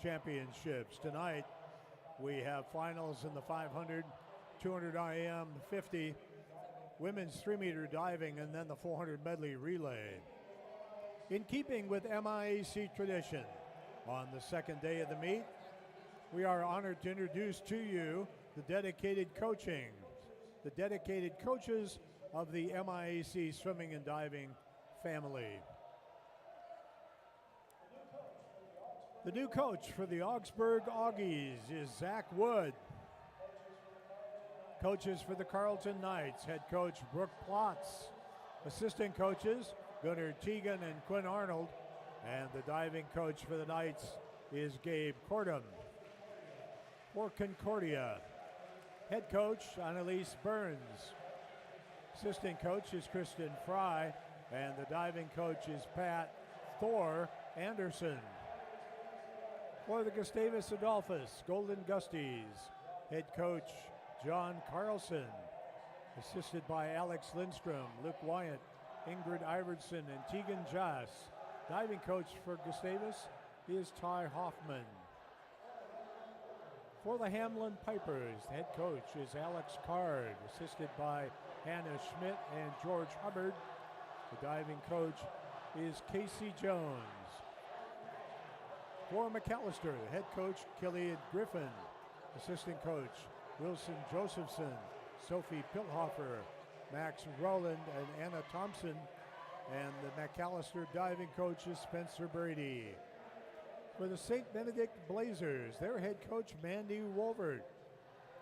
championships. Tonight, we have finals in the 500, 200 IM, 50, women's 3-meter diving, and then the 400 medley relay. In keeping with MIAC tradition, on the second day of the meet, we are honored to introduce to you the dedicated coaches of the MIAC swimming and diving family. The new coach for the Augsburg Augies is Zach Wood. Coaches for the Carleton Knights, head coach Brooke Plotz. Assistant coaches Gunnar Teagan and Quinn Arnold. And the diving coach for the Knights is Gabe Cordham. For Concordia, head coach Annalise Burns. Assistant coach is Kristen Fry. And the diving coach is Pat Thor Anderson. For the Gustavus Adolphus Golden Gusties, head coach John Carlson, assisted by Alex Lindstrom, Luke Wyatt, Ingrid Iverson, and Tegan Joss. Diving coach for Gustavus is Ty Hoffman. For the Hamlin Pipers, head coach is Alex Card, assisted by Hannah Schmidt and George Hubbard. The diving coach is Casey Jones. For McAllister, head coach Killian Griffin, assistant coach Wilson Josephson, Sophie Pilhofer, Max Rowland, and Anna Thompson. And the McAllister diving coach is Spencer Brady. For the St. Benedict Blazers, their head coach Mandy Wolvert,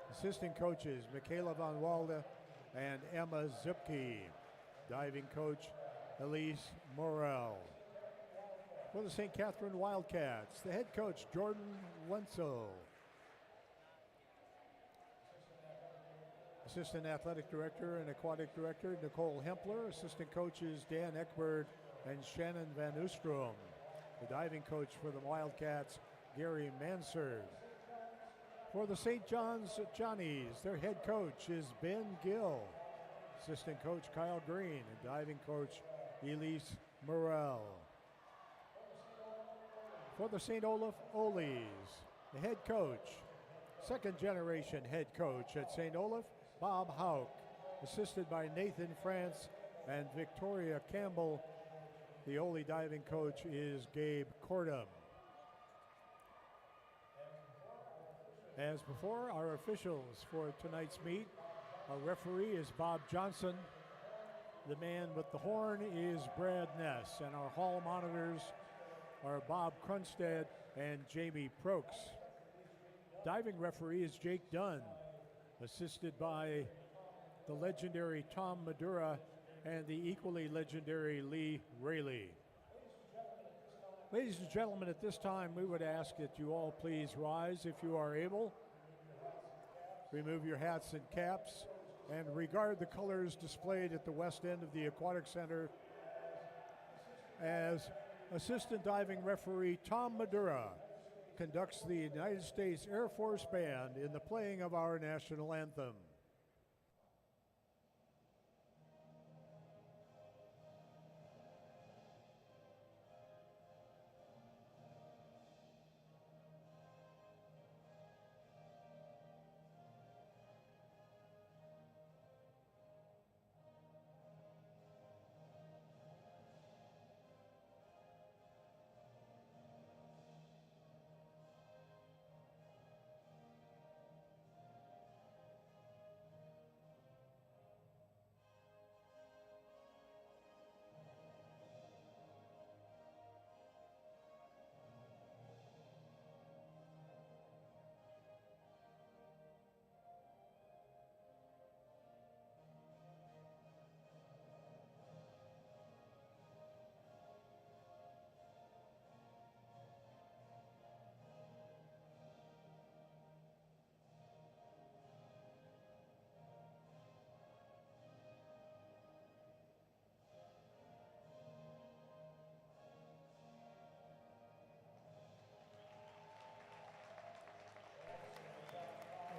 assistant coaches Michaela Von Walde and Emma Zupke. Diving coach Elise Morel. For the St. Catherine Wildcats, the head coach Jordan Wenzel. Assistant Athletic Director and Aquatic Director Nicole Hempler. Assistant coaches Dan Eckberg and Shannon Van Oostrom. The diving coach for the Wildcats, Gary Mansard. For the St. John's Johnnies, their head coach is Ben Gill. Assistant coach Kyle Green and diving coach Elise Morel. For the St. Olaf Olies, the head coach, second generation head coach at St. Olaf, Bob Hauk, assisted by Nathan France and Victoria Campbell. The Ole diving coach is Gabe Cordham. As before, our officials for tonight's meet, our referee is Bob Johnson. The man with the horn is Brad Ness, and our hall monitors are Bob Krunstad and Jamie Prokes. Diving referee is Jake Dunn, assisted by the legendary Tom Madura and the equally legendary Lee Rayleigh. Ladies and gentlemen, at this time we would ask that you all please rise if you are able. Remove your hats and caps and regard the colors displayed at the west end of the Aquatic Center as Assistant Diving Referee Tom Madura conducts the United States Air Force Band in the playing of our national anthem.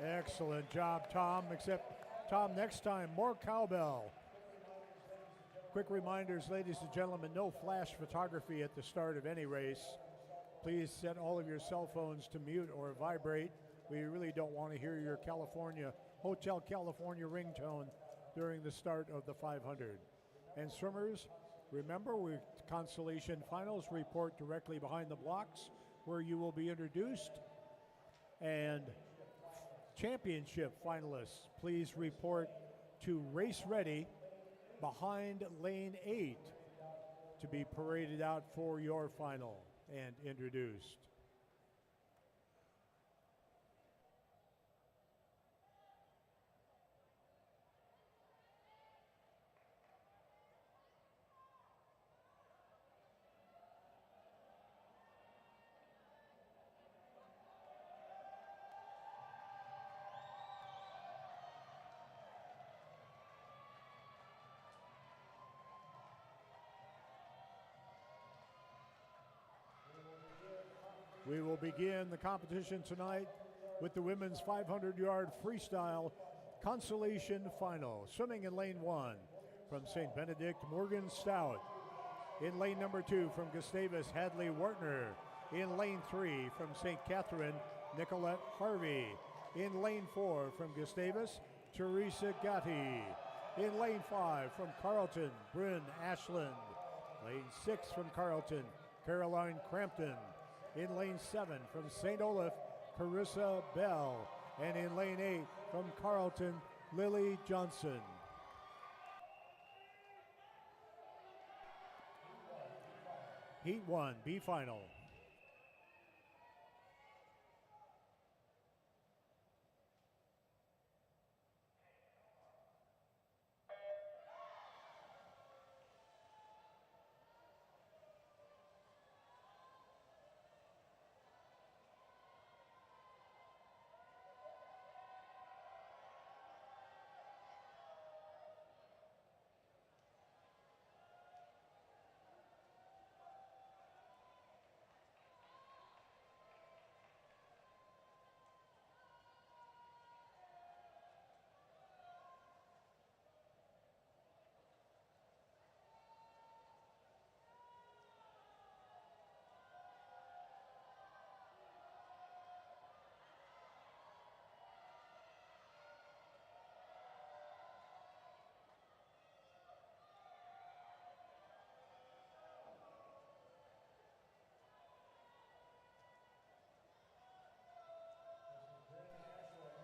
Excellent job, Tom, except, Tom, next time, more cowbell. Quick reminders, ladies and gentlemen, no flash photography at the start of any race. Please set all of your cell phones to mute or vibrate. We really don't want to hear your Hotel California ringtone during the start of the 500. And swimmers, remember, consolation finals report directly behind the blocks where you will be introduced. And championship finalists, please report to race ready behind lane 8 to be paraded out for your final and introduced. We will begin the competition tonight with the women's 500-yard freestyle consolation final. Swimming in lane 1 from St. Benedict, Morgan Stout. In lane number 2 from Gustavus, Hadley Wartner. In lane 3 from St. Catherine, Nicolette Harvey. In lane 4 from Gustavus, Teresa Gatti. In lane 5 from Carleton, Bryn Ashland. Lane 6 from Carleton, Caroline Crampton. In lane 7 from St. Olaf, Carissa Bell. And in lane 8 from Carleton, Lily Johnson. Heat 1, B final.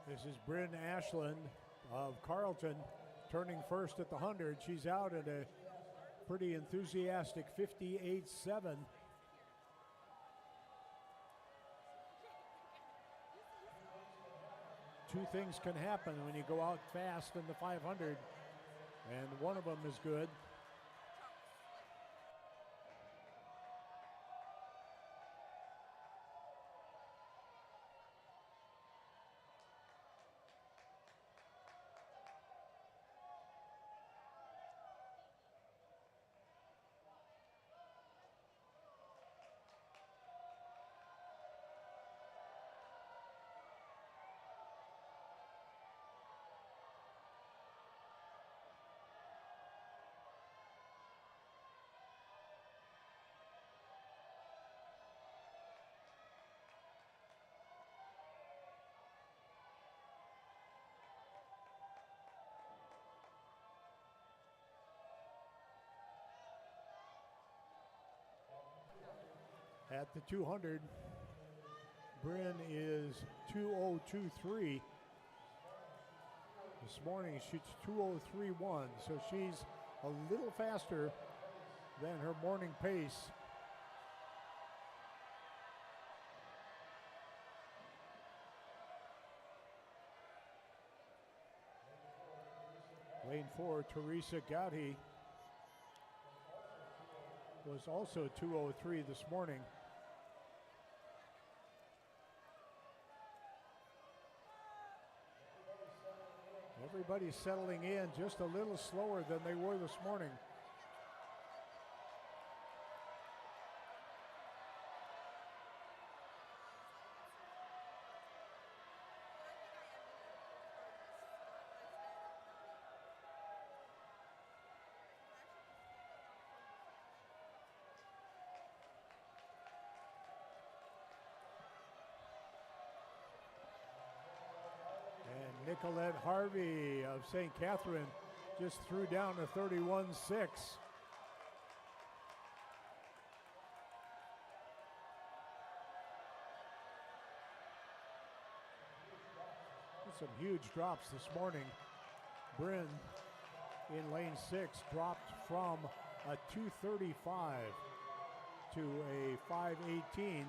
This is Bryn Ashland of Carleton turning first at the 100. She's out at a pretty enthusiastic 58.7. Two things can happen when you go out fast in the 500, and one of them is good. At the 200, Bryn is 2:02.3. This morning she's 2:03.1, so she's a little faster than her morning pace. Lane 4, Teresa Gatti was also 2:03 this morning. Everybody's settling in just a little slower than they were this morning. Nicolette Harvey of St. Catherine just threw down a 31-6. Some huge drops this morning. Bryn in lane 6 dropped from a 235 to a 518.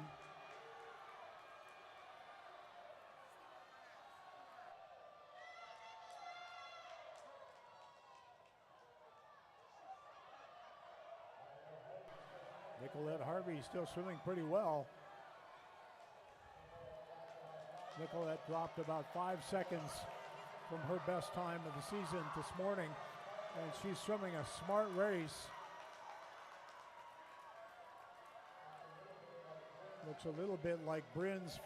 Nicolette Harvey still swimming pretty well. Nicolette dropped about 5 seconds from her best time of the season this morning, and she's swimming a smart race. Looks a little bit like Bryn's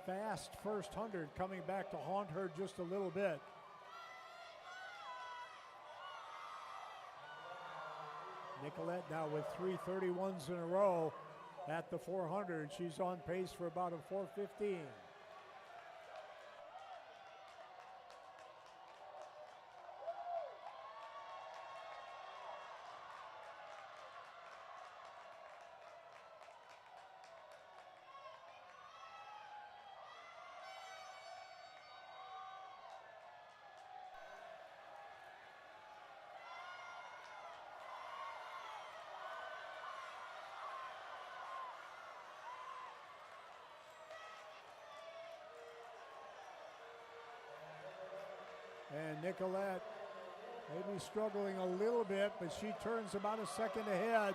fast first 100 coming back to haunt her just a little bit. Nicolette now with 3:31s in a row at the 400. She's on pace for about a 4:15. And Nicolette maybe struggling a little bit, but she turns about a second ahead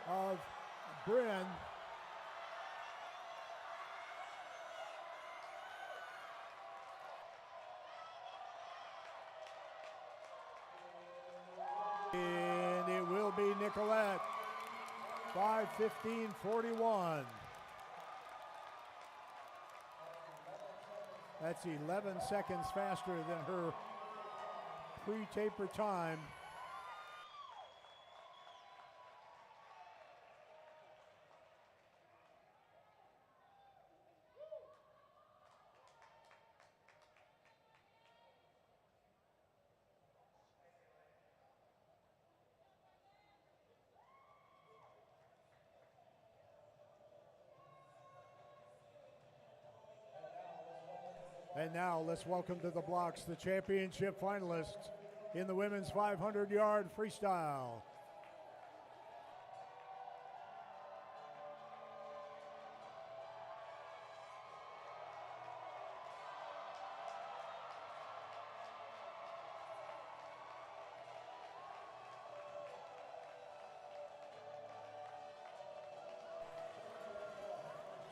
of Bryn. And it will be Nicolette, 5:15.41. That's 11 seconds faster than her pre-taper time. And now let's welcome to the blocks the championship finalists in the women's 500-yard freestyle.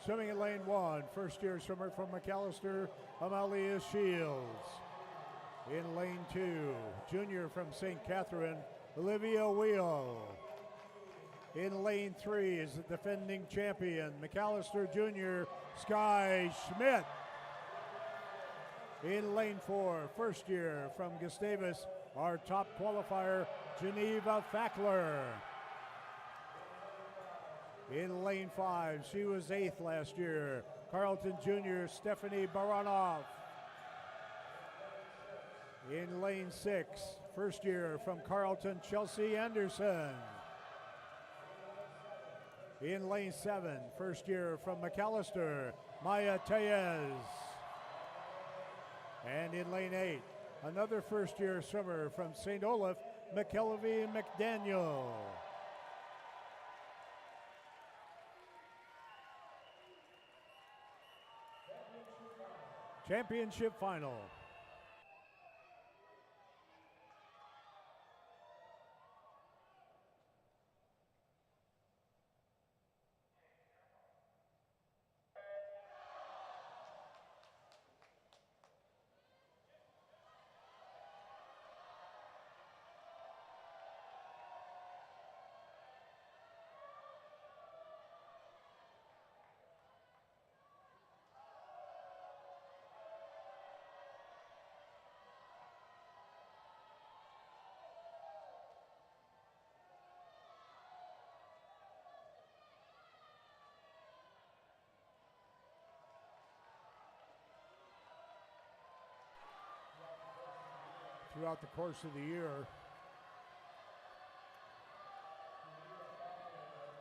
Swimming in lane 1, first-year swimmer from McAllister, Amalia Shields. In lane 2, junior from St. Catherine, Olivia Wheel. In lane 3 is the defending champion, McAllister junior, Sky Schmidt. In lane 4, first year from Gustavus, our top qualifier, Geneva Fackler. In lane 5, she was 8th last year, Carleton junior, Stephanie Baronoff. In lane 6, first year from Carleton, Chelsea Anderson. In lane 7, first year from McAllister, Maya Tellez. And in lane 8, another first year swimmer from St. Olaf, McKelvey McDaniel. Championship final. throughout the course of the year.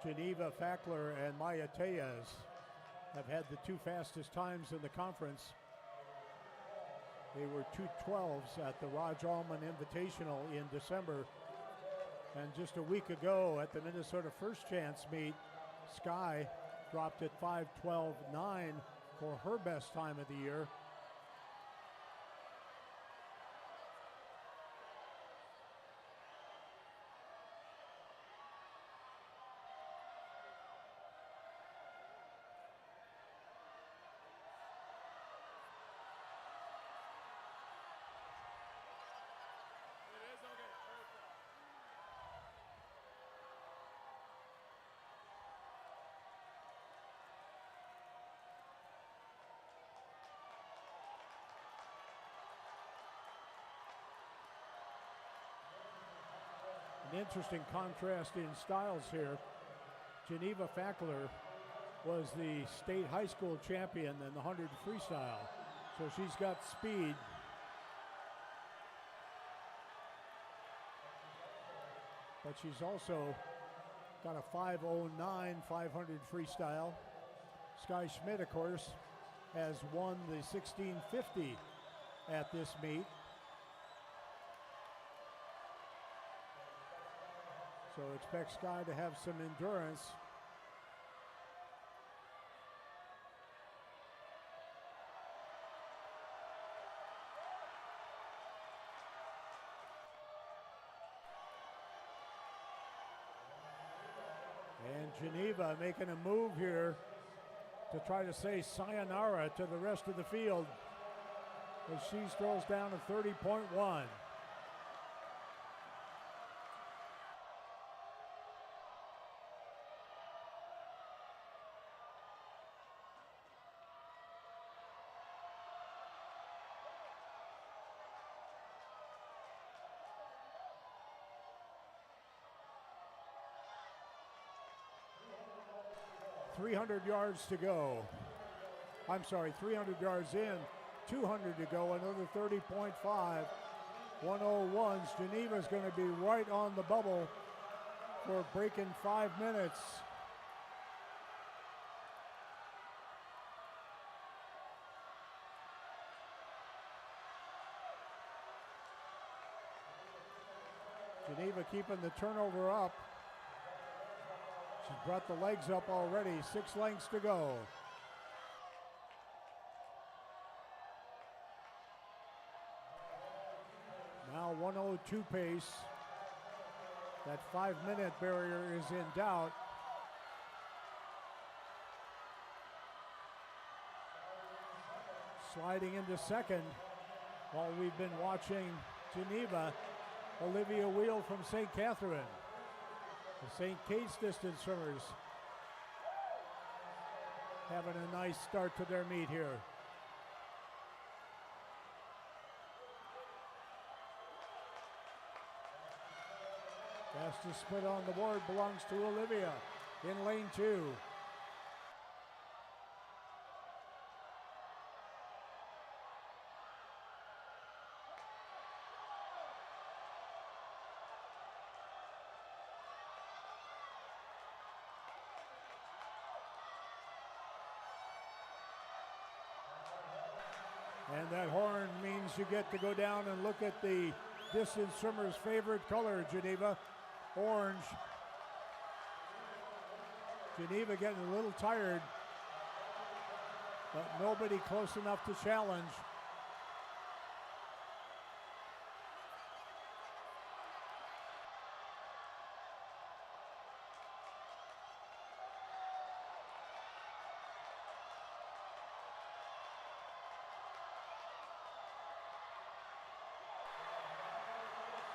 Geneva Fackler and Maya Tellez have had the two fastest times in the conference. They were 2:12s at the Raj Allman Invitational in December. And just a week ago at the Minnesota First Chance meet, Sky dropped at 5:12.9 for her best time of the year. An interesting contrast in styles here. Geneva Fackler was the state high school champion in the 100 freestyle, so she's got speed. But she's also got a 5:09 500 freestyle. Sky Schmidt, of course, has won the 1650 at this meet. So expect Sky to have some endurance. And Geneva making a move here to try to say sayonara to the rest of the field as she throws down a 30.1. .300 yards to go. I'm sorry, 300 yards in, 200 to go, another 30.5. 101s. Geneva's going to be right on the bubble for breaking 5 minutes. Geneva keeping the turnover up. She's brought the legs up already, 6 lengths to go. Now 102 pace. That 5-minute barrier is in doubt. Sliding into second while we've been watching Geneva, Olivia Wheel from St. Catherine. The St. Kate's distance swimmers having a nice start to their meet here. Fastest split on the board belongs to Olivia in lane 2. And that horn means you get to go down and look at the distance swimmer's favorite color, Geneva, orange. Geneva getting a little tired, but nobody close enough to challenge.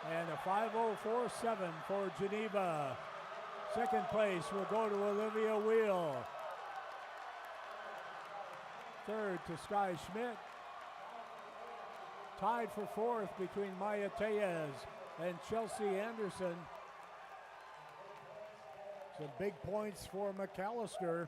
And a 5:04.7 for Geneva. Second place will go to Olivia Wheel. Third to Sky Schmidt. Tied for fourth between Maya Tellez and Chelsea Anderson. Some big points for McAllister.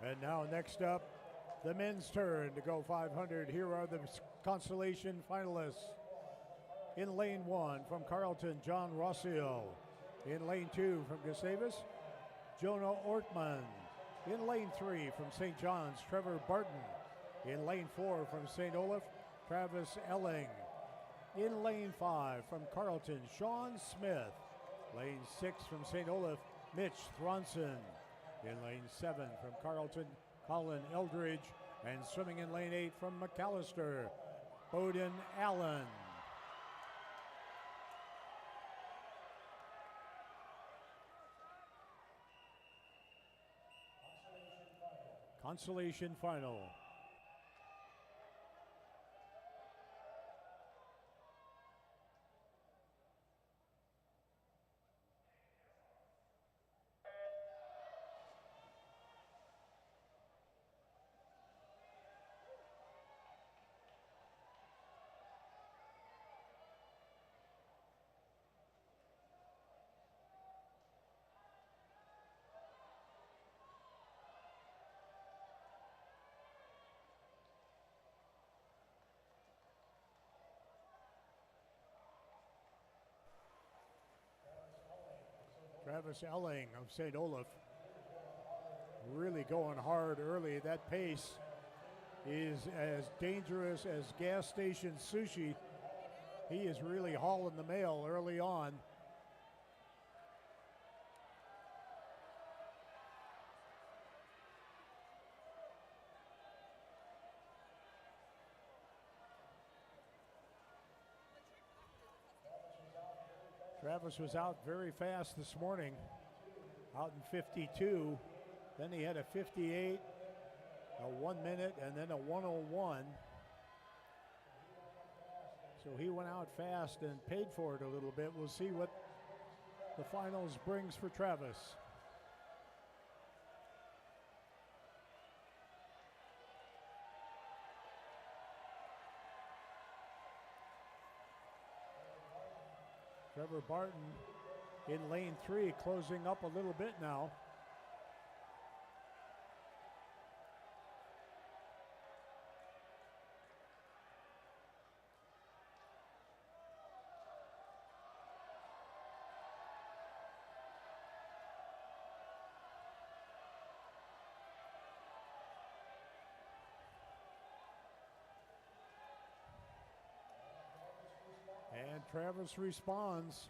And now next up, the men's turn to go 500. Here are the consolation finalists. In lane 1 from Carleton, John Rossio. In lane 2 from Gustavus, Jonah Ortman. In lane 3 from St. John's, Trevor Barton. In lane 4 from St. Olaf, Travis Elling. In lane 5 from Carleton, Sean Smith. Lane 6 from St. Olaf, Mitch Thronson. In lane 7 from Carleton, Colin Eldridge. And swimming in lane 8 from McAllister, Bowden Allen. Consolation final. Travis Elling of St. Olaf really going hard early. That pace is as dangerous as gas station sushi. He is really hauling the mail early on. Travis was out very fast this morning, out in 52. Then he had a 58, a 1 minute, and then a 101. So he went out fast and paid for it a little bit. We'll see what the finals brings for Travis. Trevor Barton in lane 3, closing up a little bit now. And Travis responds.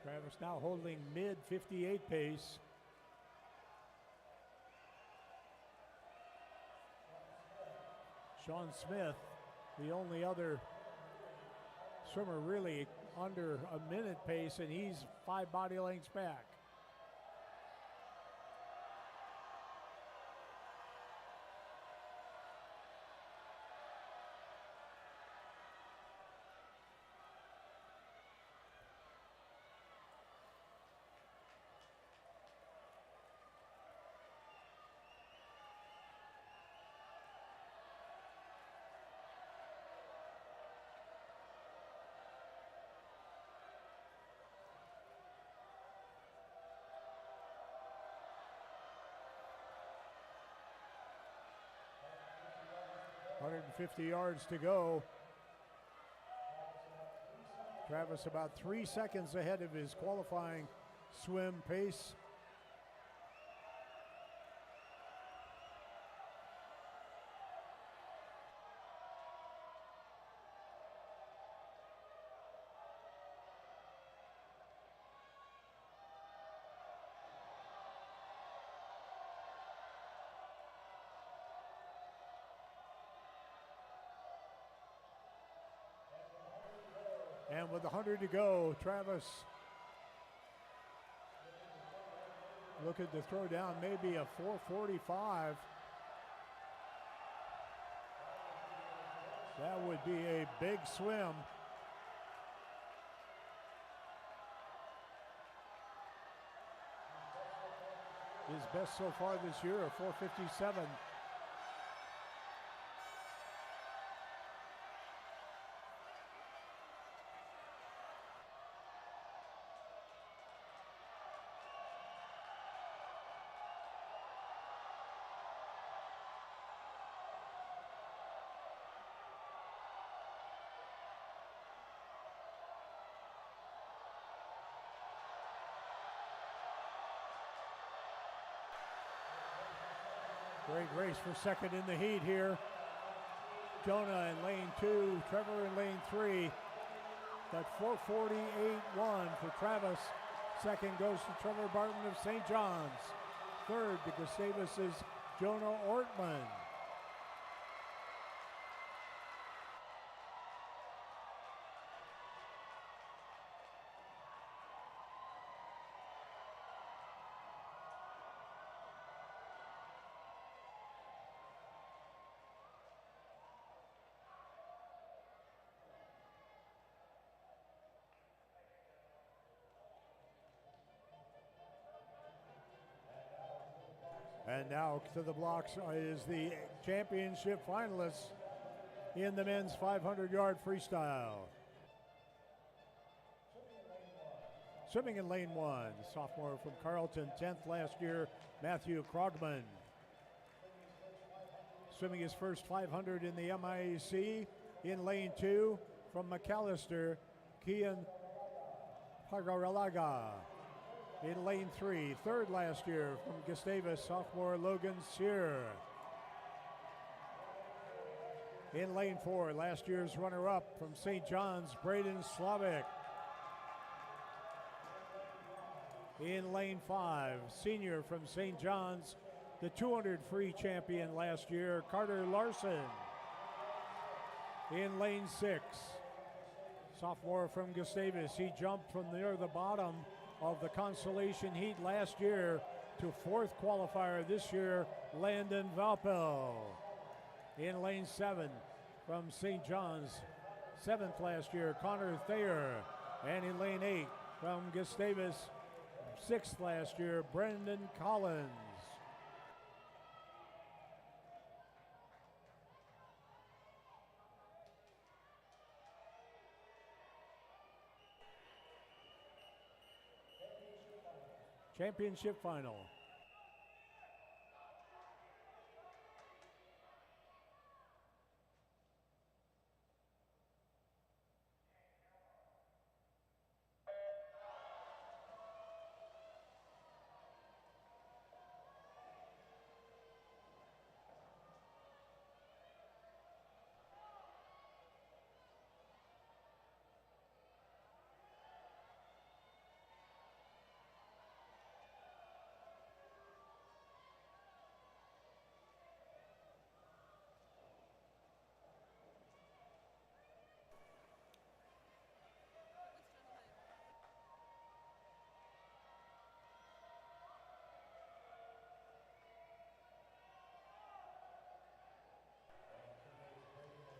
Travis now holding mid 58 pace. Sean Smith, the only other swimmer really under a minute pace, and he's 5 body lengths back. .150 yards to go. Travis about 3 seconds ahead of his qualifying swim pace. And with 100 to go, Travis looking to throw down maybe a 4:45. That would be a big swim. His best so far this year, a 4:57. Great race for second in the heat here. Jonah in lane 2, Trevor in lane 3. That 4:48.1 for Travis. Second goes to Trevor Barton of St. John's. Third to Gustavus' Jonah Ortman. And now to the blocks is the championship finalists in the men's 500-yard freestyle. Swimming in lane 1, sophomore from Carleton, 10th last year, Matthew Krogman. Swimming his first 500 in the MIAC in lane 2 from McAllister, Kian Pagaralaga. In lane 3, third last year from Gustavus, sophomore Logan Sear. In lane 4, last year's runner-up from St. John's, Braden Slavic. In lane 5, senior from St. John's, the 200 free champion last year, Carter Larson. In lane 6, sophomore from Gustavus, he jumped from near the bottom of the consolation heat last year to fourth qualifier this year, Landon Valpel. In lane 7 from St. John's, 7th last year, Connor Thayer. And in lane 8 from Gustavus, 6th last year, Brendan Collins. Championship final.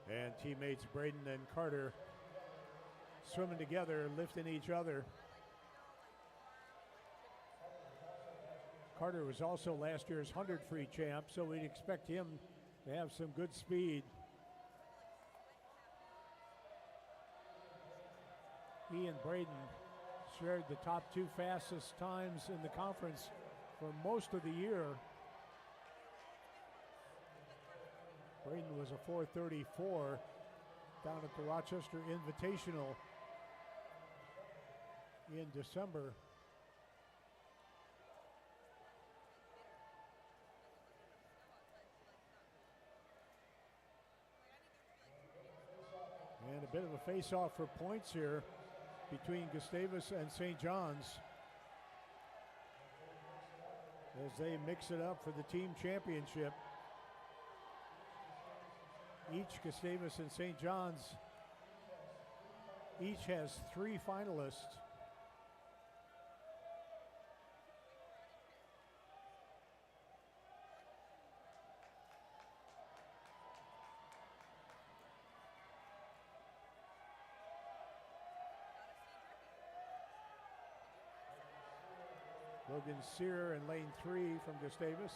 And teammates Braden and Carter swimming together, lifting each other. Carter was also last year's 100 free champ, so we'd expect him to have some good speed. He and Braden shared the top 2 fastest times in the conference for most of the year. Braden was a 4:34 down at the Rochester Invitational in December. And a bit of a face-off for points here between Gustavus and St. John's as they mix it up for the team championship. Each Gustavus and St. John's each has 3 finalists. Logan Sear in lane 3 from Gustavus,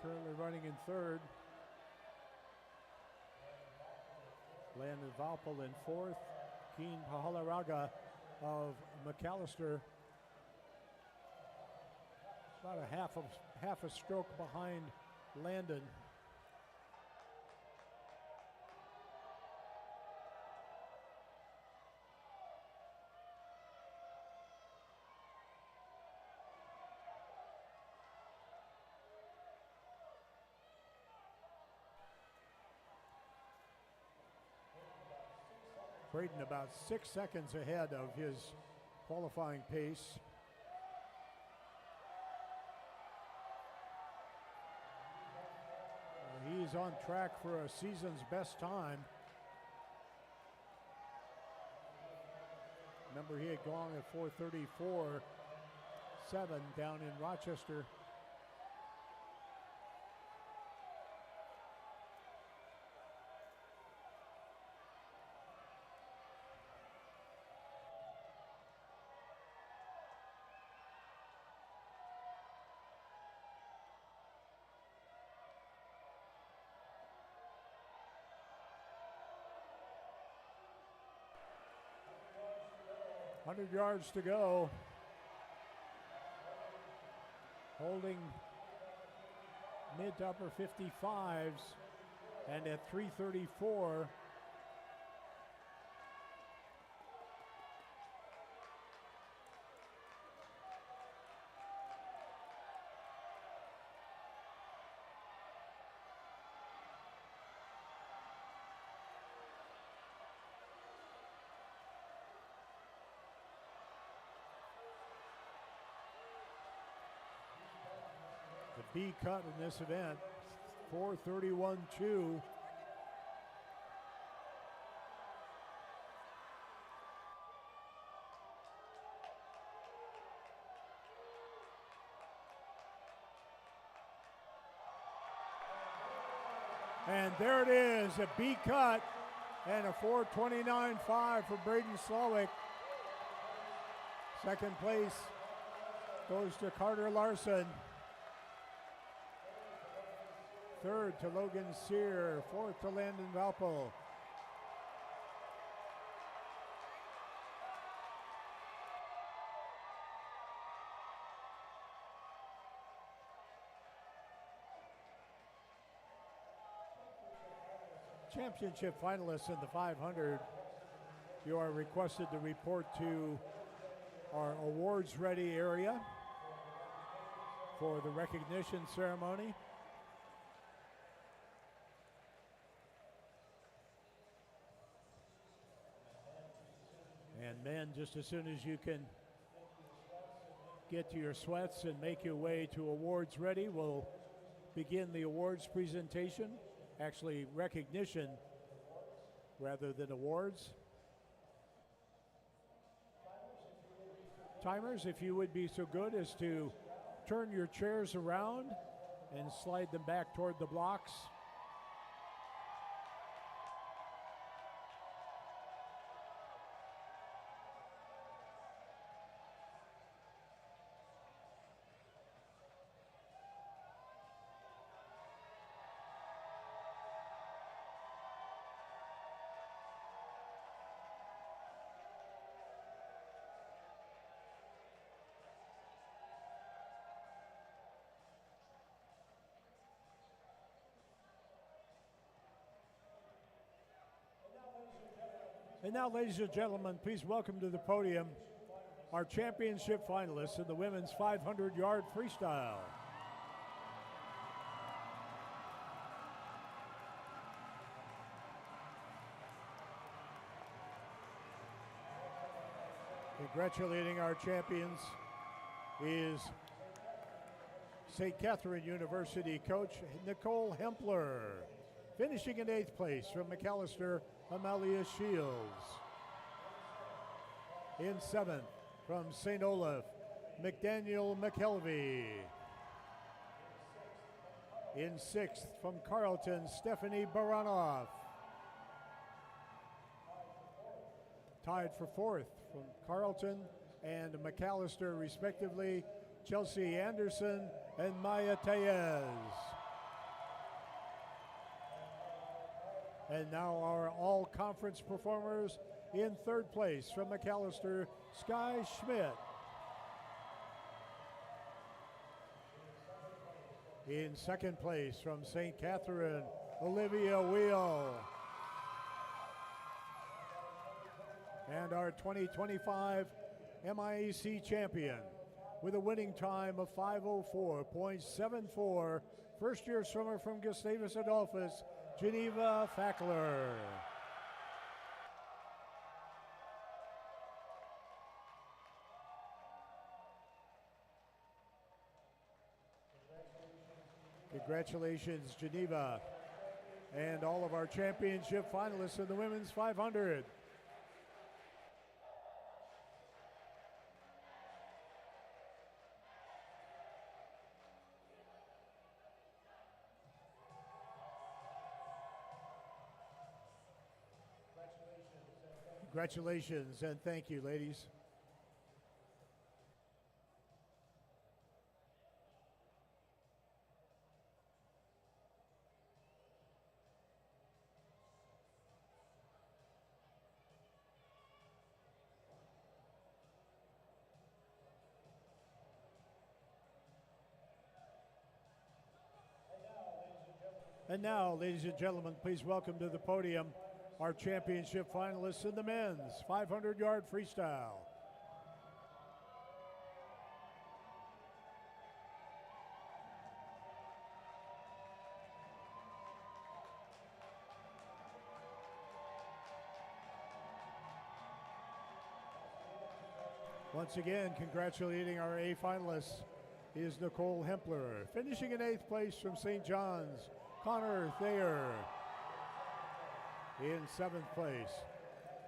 currently running in 3rd. Landon Valpel in 4th. Keen Pahalaraga of McAllister, about a half a stroke behind Landon. Braden about 6 seconds ahead of his qualifying pace. He's on track for a season's best time. Remember, he had gone at 4:34.7 down in Rochester. $100 yards to go. Holding mid to upper 55s, and at 3:34. The B cut in this event, 4:31.2. And there it is, a B cut and a 4:29.5 for Braden Slowick. Second place goes to Carter Larson. Third to Logan Sear, 4th to Landon Valpel. Championship finalists in the 500, you are requested to report to our awards ready area for the recognition ceremony. And men, just as soon as you can get to your sweats and make your way to awards ready, we'll begin the awards presentation. Actually, recognition rather than awards. Timers, if you would be so good as to turn your chairs around and slide them back toward the blocks. And now, ladies and gentlemen, please welcome to the podium our championship finalists in the women's 500-yard freestyle. Congratulating our champions is St. Catherine University coach Nicole Hempler. Finishing in 8th place from McAllister, Amalia Shields. In 7th from St. Olaf, McDaniel McKelvey. In 6th from Carleton, Stephanie Baranoff. Tied for 4th from Carleton and McAllister respectively, Chelsea Anderson and Maya Tellez. And now our all-conference performers. In third place from McAllister, Sky Schmidt. In second place from St. Catherine, Olivia Wheel. And our 2025 MIAC champion with a winning time of 5:04.74, first-year swimmer from Gustavus Adolphus, Geneva Fackler. Congratulations, Geneva, and all of our championship finalists in the women's 500. Congratulations and thank you, ladies. And now, ladies and gentlemen, please welcome to the podium our championship finalists in the men's 500-yard freestyle. Once again, congratulating our A finalists is Nicole Hempler. Finishing in 8th place from St. John's, Connor Thayer. In 7th place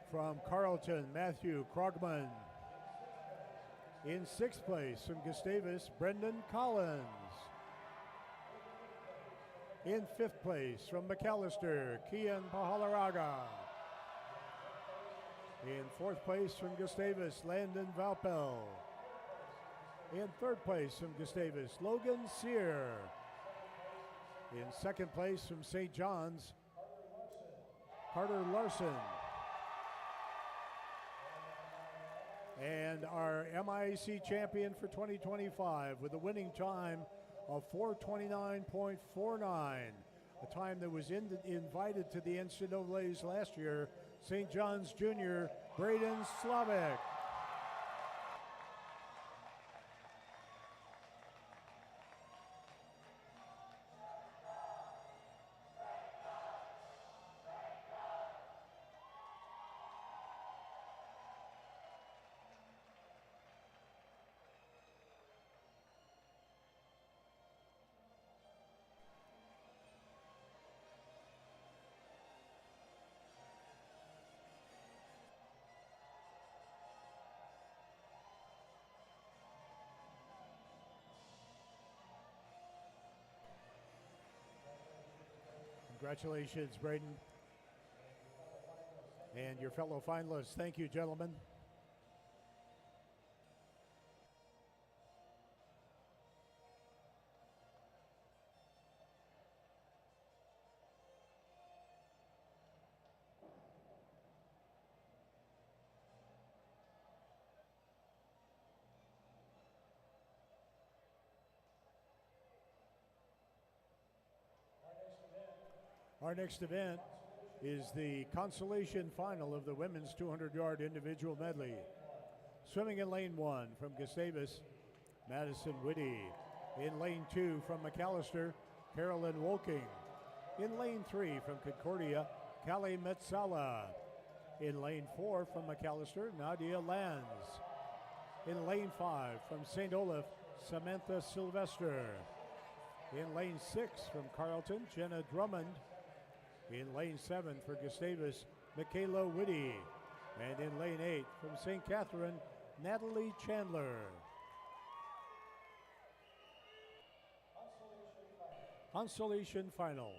from Carleton, Matthew Krogman. In 6th place from Gustavus, Brendan Collins. In 5th place from McAllister, Kian Pahalaraga. In 4th place from Gustavus, Landon Valpel. In 3rd place from Gustavus, Logan Sear. In 2nd place from St. John's, Carter Larson. And our MIAC champion for 2025 with a winning time of 4:29.49, a time that was invited to the NCAAs last year, St. John's Jr., Braden Slavic. Congratulations, Braden. And your fellow finalists. Thank you, gentlemen. Our next event is the consolation final of the women's 200-yard individual medley. Swimming in lane 1 from Gustavus, Madison Whitty. In lane 2 from McAllister, Carolyn Wolking. In lane 3 from Concordia, Callie Metzala. In lane 4 from McAllister, Nadia Lanz. In lane 5 from St. Olaf, Samantha Sylvester. In lane 6 from Carleton, Jenna Drummond. In lane 7 for Gustavus, Michaela Whitty. And in lane 8 from St. Catherine, Natalie Chandler. Consolation final.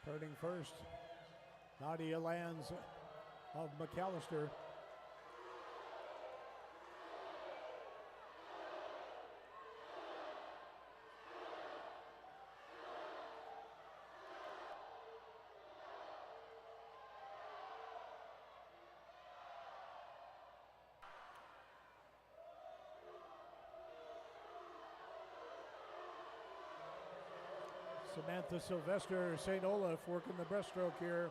Turning first, Nadia Lands of McAllister. Samantha Sylvester, St. Olaf, working the breaststroke here.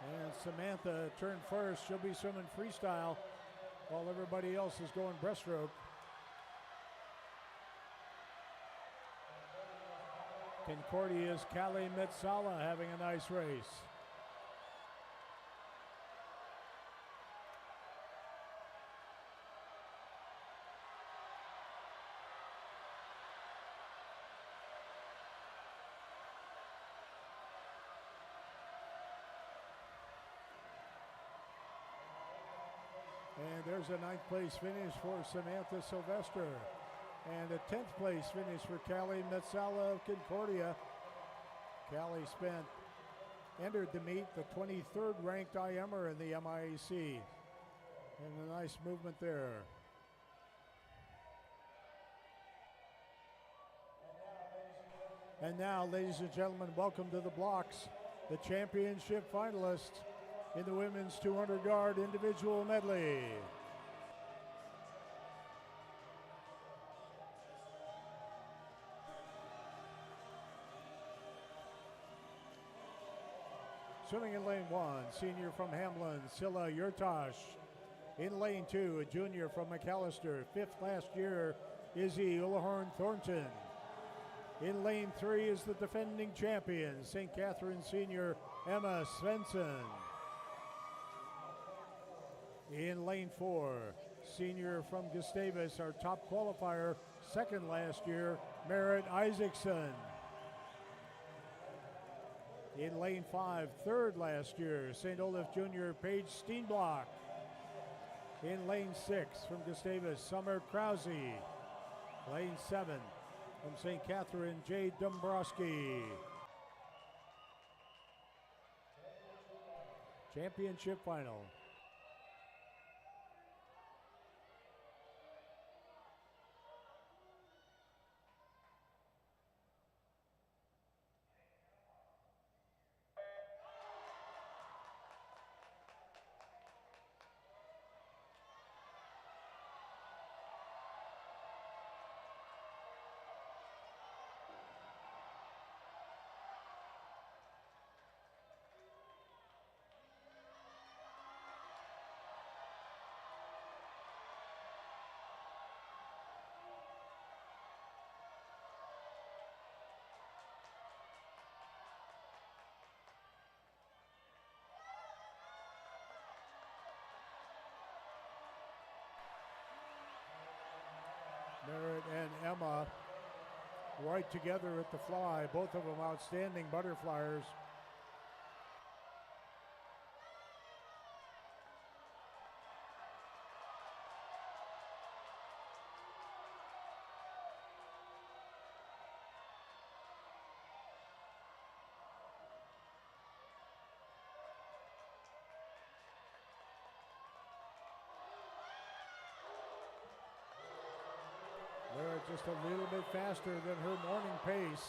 And Samantha turned first. She'll be swimming freestyle while everybody else is going breaststroke. Concordia's Callie Metsala having a nice race. And there's a 9th place finish for Samantha Sylvester. And a 10th place finish for Callie Metsala of Concordia. Callie entered the meet, the 23rd ranked IMer in the MIAC. And a nice movement there. And now, ladies and gentlemen, welcome to the blocks, the championship finalists in the women's 200-yard individual medley. Swimming in lane 1, senior from Hamlin, Scylla Yurtash. In lane 2, a junior from McAllister, 5th last year, Izzy Ullahorn Thornton. In lane 3 is the defending champion, St. Catherine senior Emma Svensson. In lane 4, senior from Gustavus, our top qualifier, 2nd last year, Merritt Isaacson. In lane 5, 3rd last year, St. Olaf Jr. Paige Steenblock. In lane 6 from Gustavus, Summer Krause. Lane 7 from St. Catherine, Jade Dombrowski. Championship final. Merritt and Emma right together at the fly, both of them outstanding butterflyers. They're just a little bit faster than her morning pace.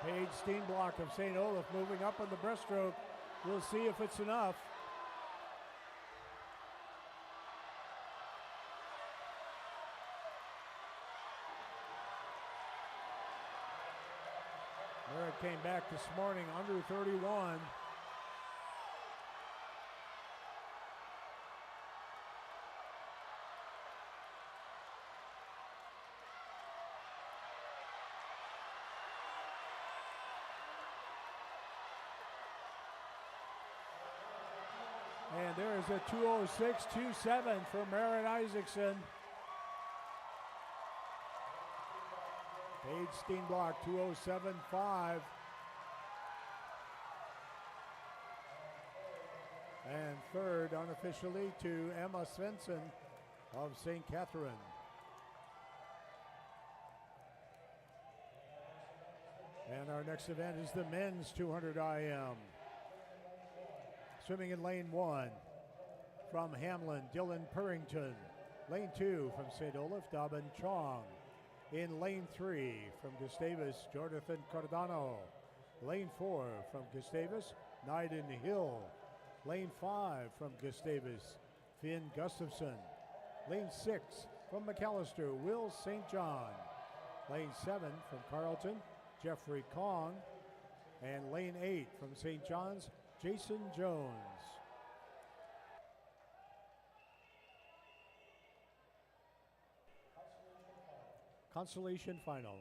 Paige Steenblock of St. Olaf moving up on the breaststroke. We'll see if it's enough. Merritt came back this morning under 31. And there's a 206.27 for Marin Isaacson. Paige Steenblock 207.5. And third unofficially to Emma Svensson of St. Catherine. And our next event is the men's 200 IM. Swimming in lane 1 from Hamlin, Dylan Purrington. Lane 2 from St. Olaf, Dabin Chong. In lane 3 from Gustavus, Jonathan Cardano. Lane 4 from Gustavus, Naiden Hill. Lane 5 from Gustavus, Finn Gustafson. Lane 6 from McAllister, Will St. John. Lane 7 from Carleton, Jeffrey Kong. And lane 8 from St. John's, Jason Jones. Consolation final.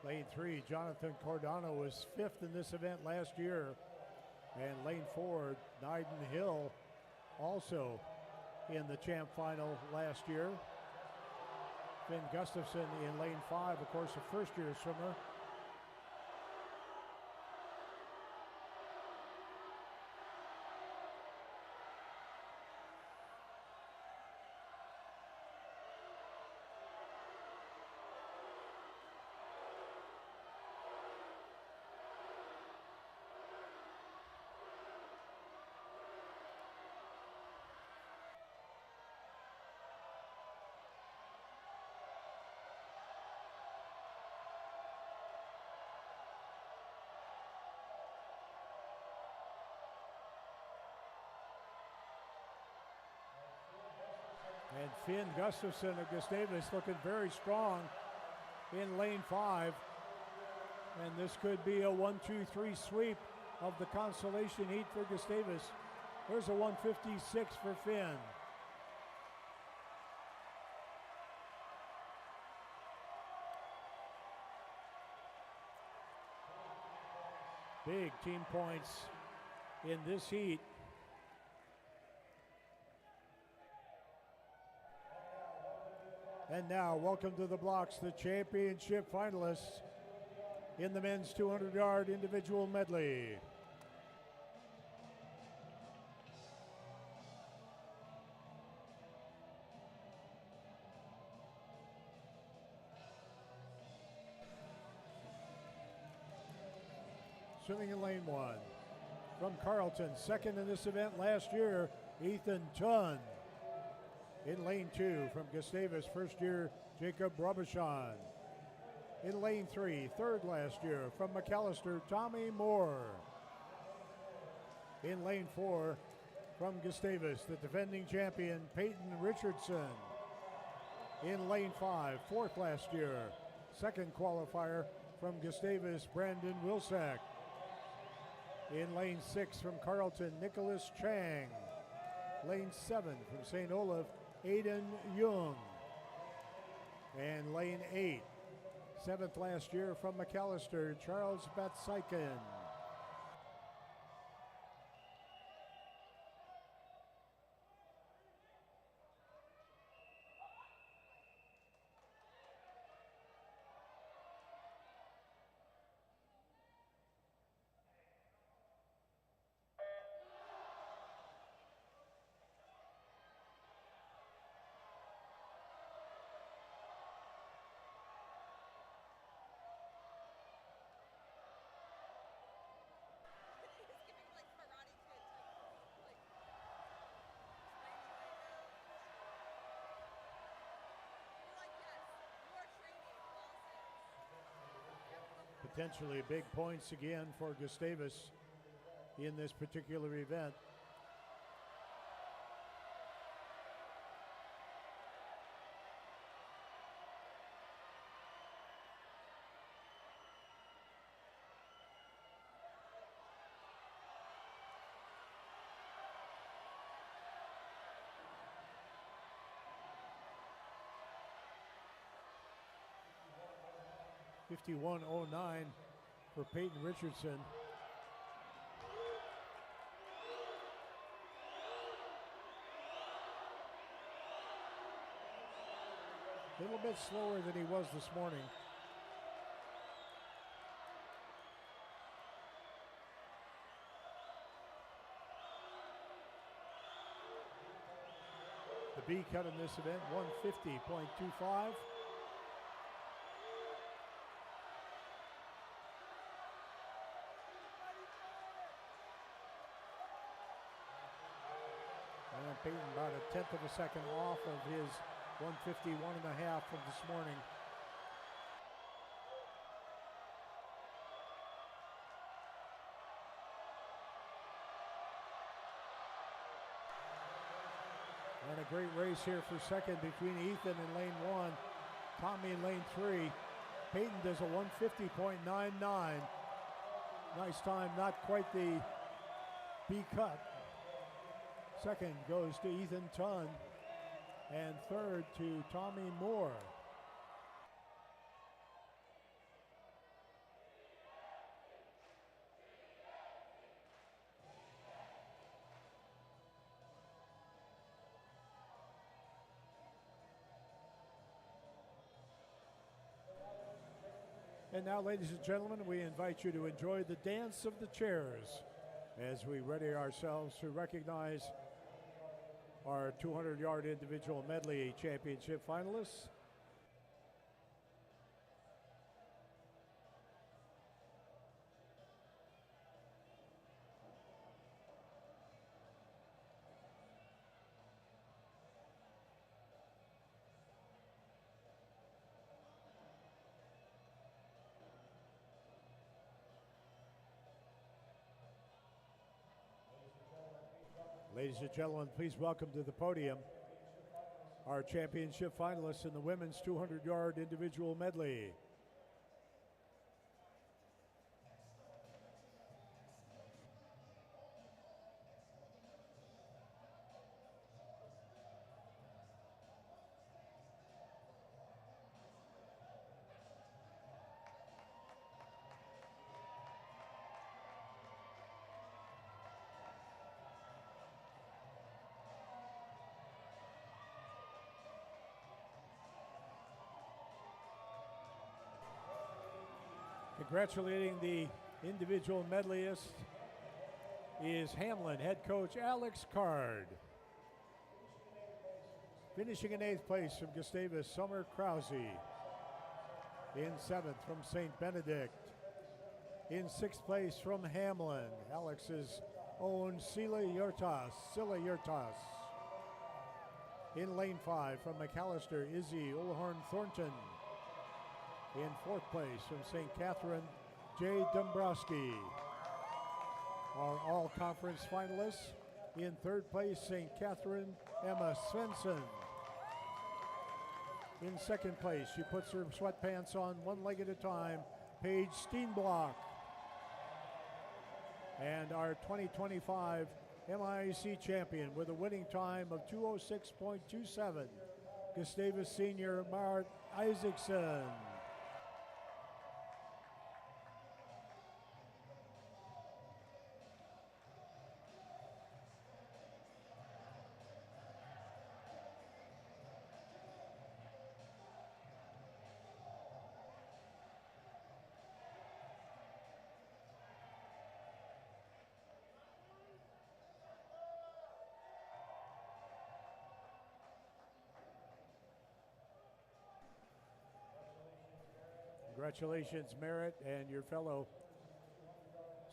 Lane 3, Jonathan Cardano was 5th in this event last year. And lane 4, Naiden Hill, also in the champ final last year. Finn Gustafson in lane 5, of course, a first-year swimmer. And Finn Gustafson of Gustavus looking very strong in lane 5. And this could be a 1-2-3 sweep of the consolation heat for Gustavus. There's a 156 for Finn. Big team points in this heat. And now, welcome to the blocks, the championship finalists in the men's 200-yard individual medley. Swimming in lane 1. From Carleton, second in this event last year, Ethan Chun. In lane 2 from Gustavus, first year, Jacob Robichon. In lane 3, third last year from McAllister, Tommy Moore. In lane 4 from Gustavus, the defending champion, Peyton Richardson. In lane 5, fourth last year, second qualifier from Gustavus, Brandon Wilsack. In lane 6 from Carleton, Nicholas Chang. Lane 7 from St. Olaf, Aiden Jung. And lane 8, seventh last year from McAllister, Charles Batsaikin. potentially big points again for Gustavus in this particular event. .51.09 for Peyton Richardson. A little bit slower than he was this morning. The B cut in this event, 150.25. Peyton about a tenth of a second off of his 151.5 from this morning. And a great race here for second between Ethan in lane 1, Tommy in lane 3. Peyton does a 150.99. Nice time, not quite the B cut. Second goes to Ethan Tunn, and third to Tommy Moore. And now, ladies and gentlemen, we invite you to enjoy the dance of the chairs as we ready ourselves to recognize our 200-yard individual medley championship finalists. Ladies and gentlemen, please welcome to the podium our championship finalists in the women's 200-yard individual medley. Congratulating the individual medleyist is Hamlin head coach Alex Card. Finishing in 8th place from Gustavus, Summer Krause. In 7th from St. Benedict. In 6th place from Hamlin, Alex's own Sila Yurtas. In lane 5 from McAllister, Izzy Olhorn Thornton. In 4th place from St. Catherine, Jay Dombrowski. Our all-conference finalists. In 3rd place, St. Catherine, Emma Svensson. In 2nd place, she puts her sweatpants on one leg at a time, Paige Steenblock. And our 2025 MIAC champion with a winning time of 2:06.27, Gustavus senior Mart Isaacson. Congratulations, Merritt, and your fellow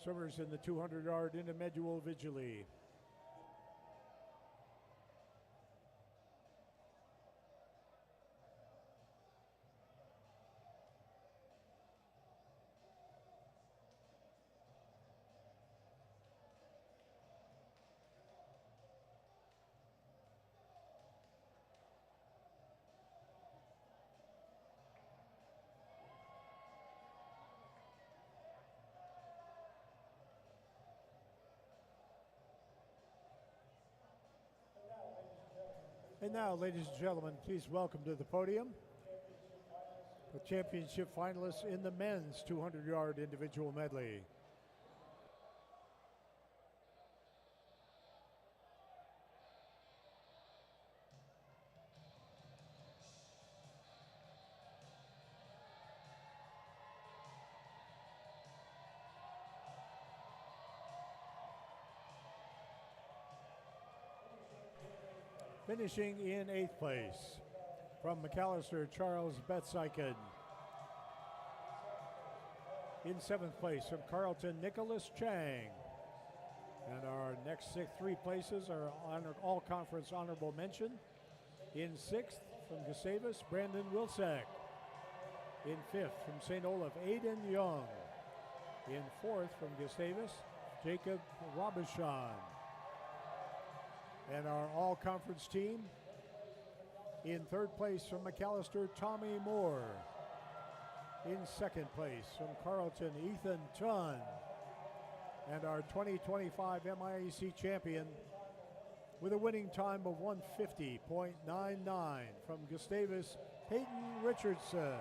swimmers in the 200-yard individual vigili. And now, ladies and gentlemen, please welcome to the podium the championship finalists in the men's 200-yard individual medley. Finishing in 8th place from McAllister, Charles Betsyken. In 7th place from Carleton, Nicholas Chang. And our next 3 places are all conference honorable mention. In 6th from Gustavus, Brandon Wilczek. In 5th from St. Olaf, Aiden Young. In 4th from Gustavus, Jacob Robichon. And our all-conference team, in 3rd place from McAllister, Tommy Moore. In 2nd place from Carleton, Ethan Chun. And our 2025 MIAC champion with a winning time of 150.99 from Gustavus, Peyton Richardson.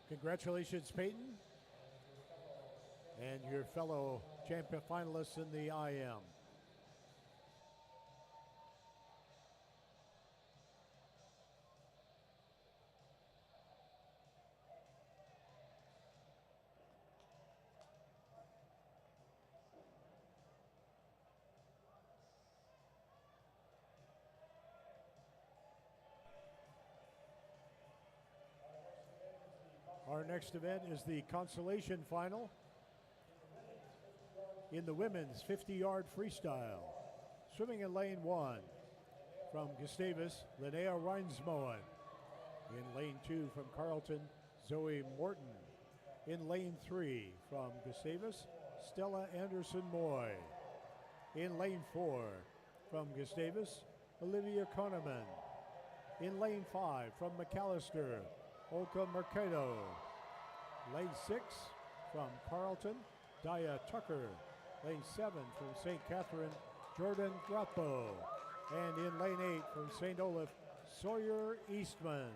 Congratulations, Peyton, and your fellow champion finalists in the IM. Our next event is the consolation final in the women's 50-yard freestyle. Swimming in lane 1 from Gustavus, Linnea Reinsmoen. In lane 2 from Carleton, Zoe Morton. In lane 3 from Gustavus, Stella Anderson-Moy. In lane 4 from Gustavus, Olivia Koneman. In lane 5 from McAllister, Olka Mercado. Lane 6 from Carleton, Daya Tucker. Lane 7 from St. Catherine, Jordan Grappo. And in lane 8 from St. Olaf, Sawyer Eastman.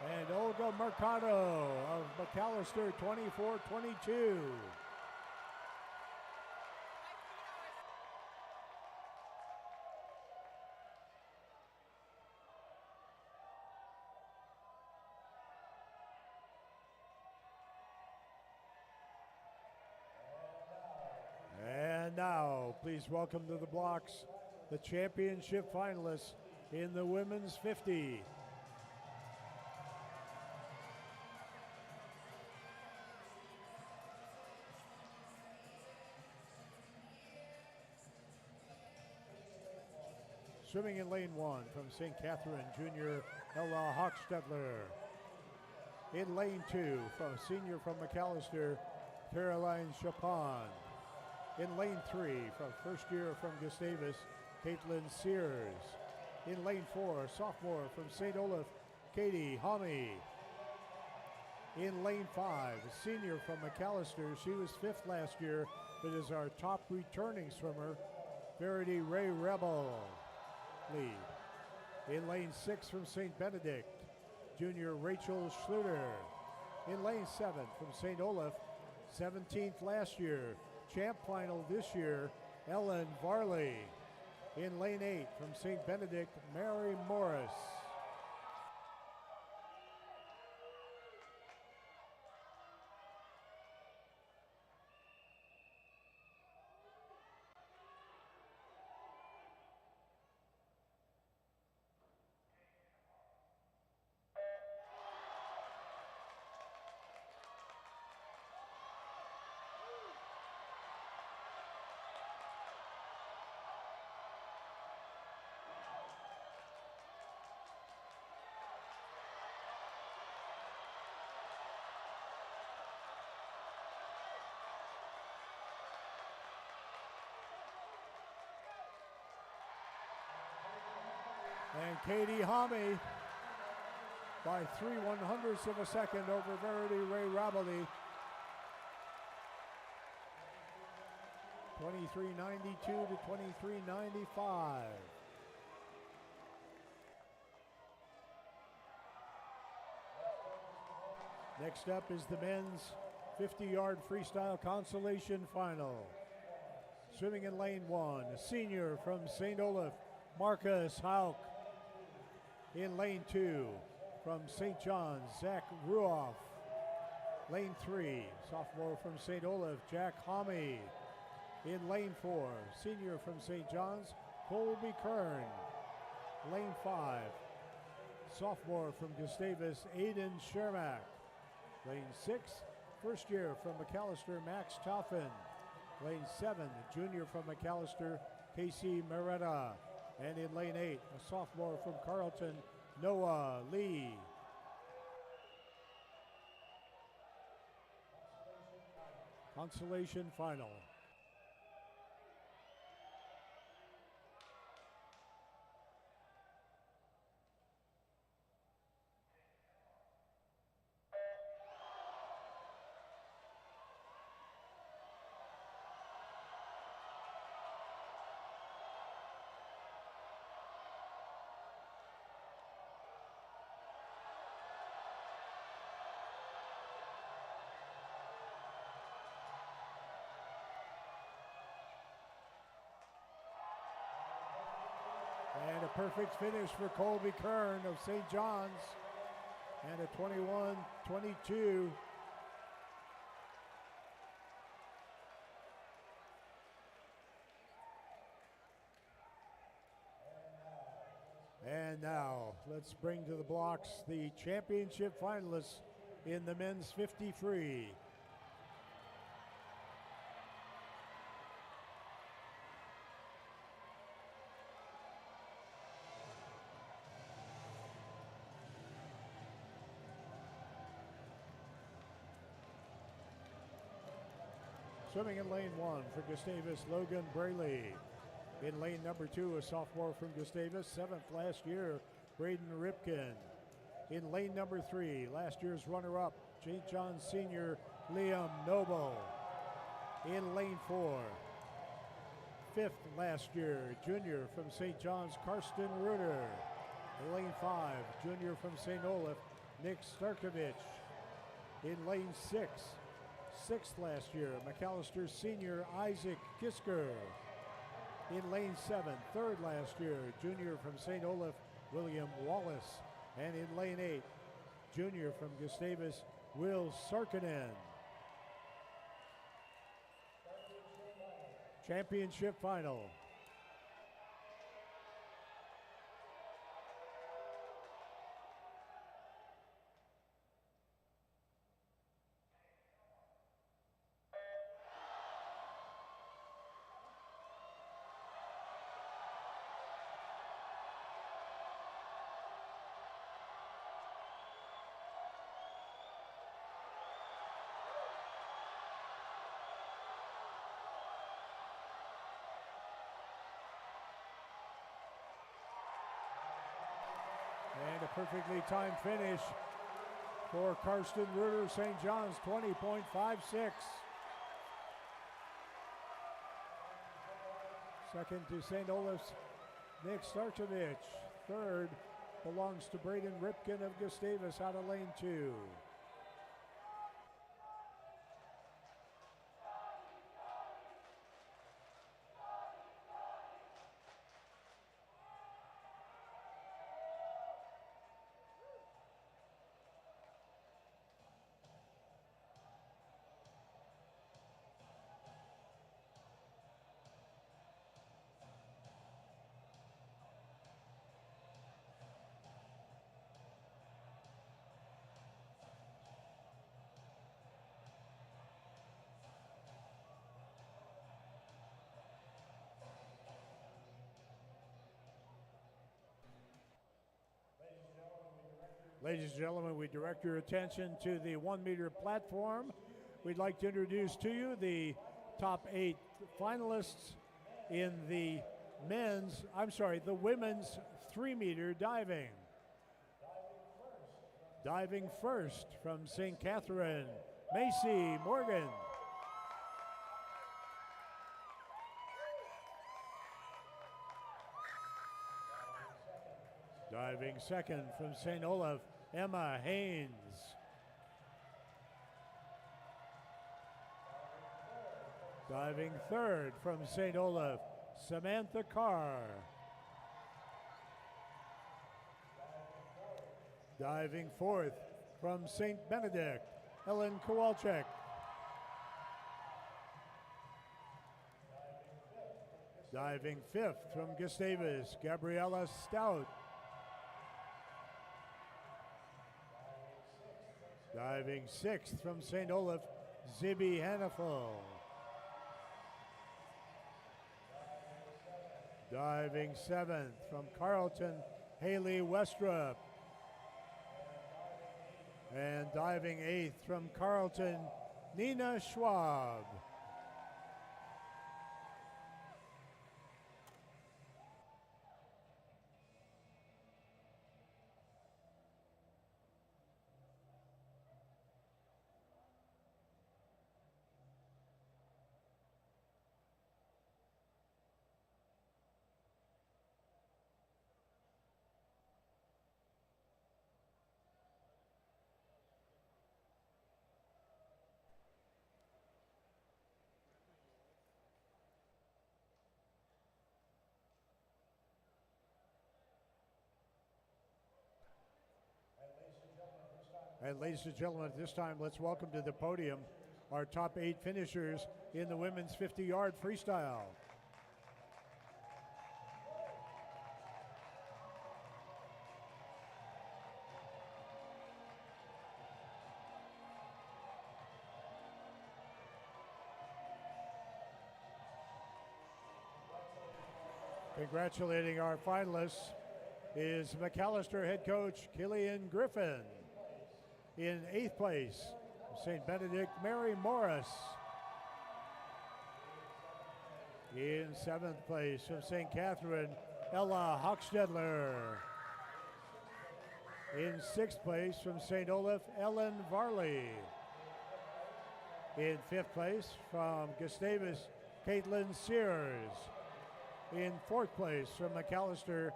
And Olga Mercado of McAllister, 24-22. And now, please welcome to the blocks the championship finalists in the women's 50. Swimming in lane 1 from St. Catherine, junior Ella Hochstetler. In lane 2 from senior from McAllister, Caroline Chapon. In lane 3 from first year from Gustavus, Caitlin Sears. In lane 4, sophomore from St. Olaf, Katie Homme. In lane 5, senior from McAllister, she was 5th last year, but is our top returning swimmer, Verity Ray Rebel. In lane 6 from St. Benedict, junior Rachel Schluter. In lane 7 from St. Olaf, 17th last year, champ final this year, Ellen Varley. In lane 8 from St. Benedict, Mary Morris. And Katie Homme by 3/100ths of a second over Verity Ray Raboli. 23:92 to 23:95. Next up is the men's 50-yard freestyle consolation final. Swimming in lane 1, a senior from St. Olaf, Marcus Hauk. In lane 2, from St. John's, Zach Ruoff. Lane 3, sophomore from St. Olaf, Jack Homme. In lane 4, senior from St. John's, Colby Kern. Lane 5, sophomore from Gustavus, Aiden Shermack. Lane 6, first year from McAllister, Max Toffin. Lane 7, junior from McAllister, Casey Meretta. And in lane 8, a sophomore from Carleton, Noah Lee. Consolation final. And a perfect finish for Colby Kern of St. John's. And a 21-22. And now, let's bring to the blocks the championship finalists in the men's 50 free. Swimming in lane 1 for Gustavus, Logan Braley. In lane number 2, a sophomore from Gustavus, 7th last year, Braden Ripken. In lane number 3, last year's runner-up, St. John's senior, Liam Noble. In lane 4, 5th last year, junior from St. John's, Karsten Ruder. In lane 5, junior from St. Olaf, Nick Starkovich. In lane 6, 6th last year, McAllister senior, Isaac Kisker. In lane 7, 3rd last year, junior from St. Olaf, William Wallace. And in lane 8, junior from Gustavus, Will Sarkinen. Championship final. And a perfectly timed finish for Karsten Ruder, St. John's, 20.56. Second to St. Olaf's, Nick Starkovich. Third, belongs to Braden Ripken of Gustavus out of lane 2. Ladies and gentlemen, we direct your attention to the 1 meter platform. We'd like to introduce to you the top 8 finalists in the women's 3 meter diving. Diving first from St. Catherine, Macy Morgan. Diving second from St. Olaf, Emma Haynes. Diving third from St. Olaf, Samantha Carr. Diving fourth from St. Benedict, Ellen Kowalczyk. Diving fifth from Gustavus, Gabriella Stout. Diving sixth from St. Olaf, Zibby Hannafel. Diving seventh from Carleton, Haley Westrup. And diving eighth from Carleton, Nina Schwab. And ladies and gentlemen, at this time, let's welcome to the podium our top 8 finishers in the women's 50-yard freestyle. Congratulating our finalists is McAllister head coach Killian Griffin. In 8th place, St. Benedict, Mary Morris. In 7th place, from St. Catherine, Ella Hochstedler. In 6th place, from St. Olaf, Ellen Varley. In 5th place, from Gustavus, Caitlin Sears. In 4th place, from McAllister,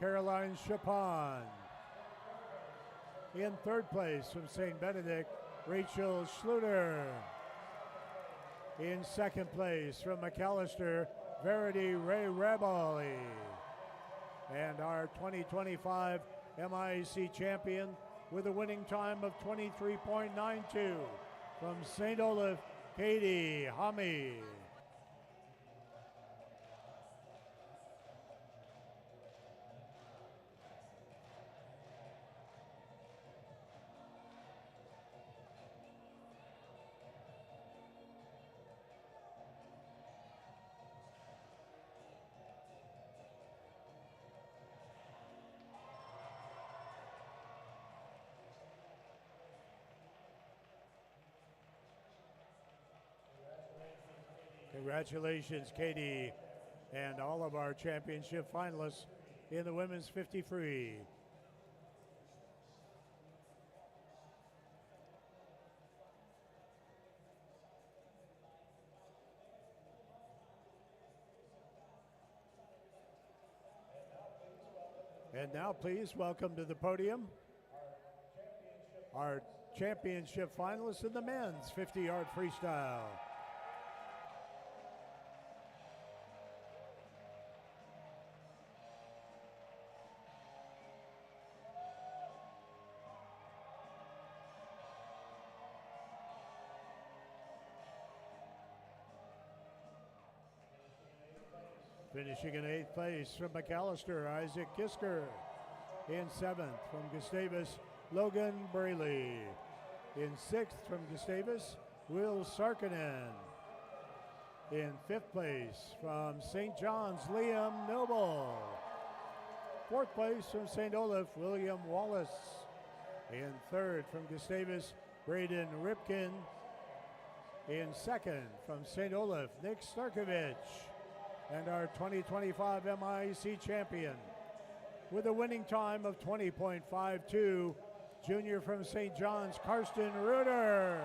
Caroline Chapon. In 3rd place, from St. Benedict, Rachel Schluter. In 2nd place, from McAllister, Verity Ray Rabali. And our 2025 MIAC champion with a winning time of 23.92 from St. Olaf, Katie Hami. Congratulations, Katie, and all of our championship finalists in the women's 50 free. And now please welcome to the podium our championship finalists in the men's 50-yard freestyle. Finishing in 8th place from McAllister, Isaac Kisker. In 7th from Gustavus, Logan Braley. In 6th from Gustavus, Will Sarkinen. In 5th place from St. John's, Liam Noble. 4th place from St. Olaf, William Wallace. In 3rd from Gustavus, Braden Ripkin. In 2nd from St. Olaf, Nick Starkovich. And our 2025 MIAC champion with a winning time of 20.52, junior from St. John's, Karsten Reuter.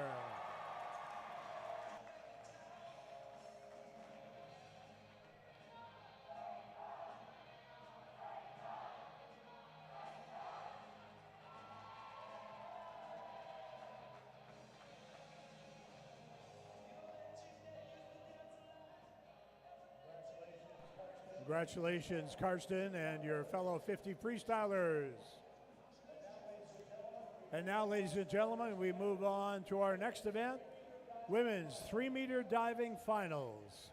Congratulations, Karsten, and your fellow 50 freestylers. And now, ladies and gentlemen, we move on to our next event, women's 3-meter diving finals.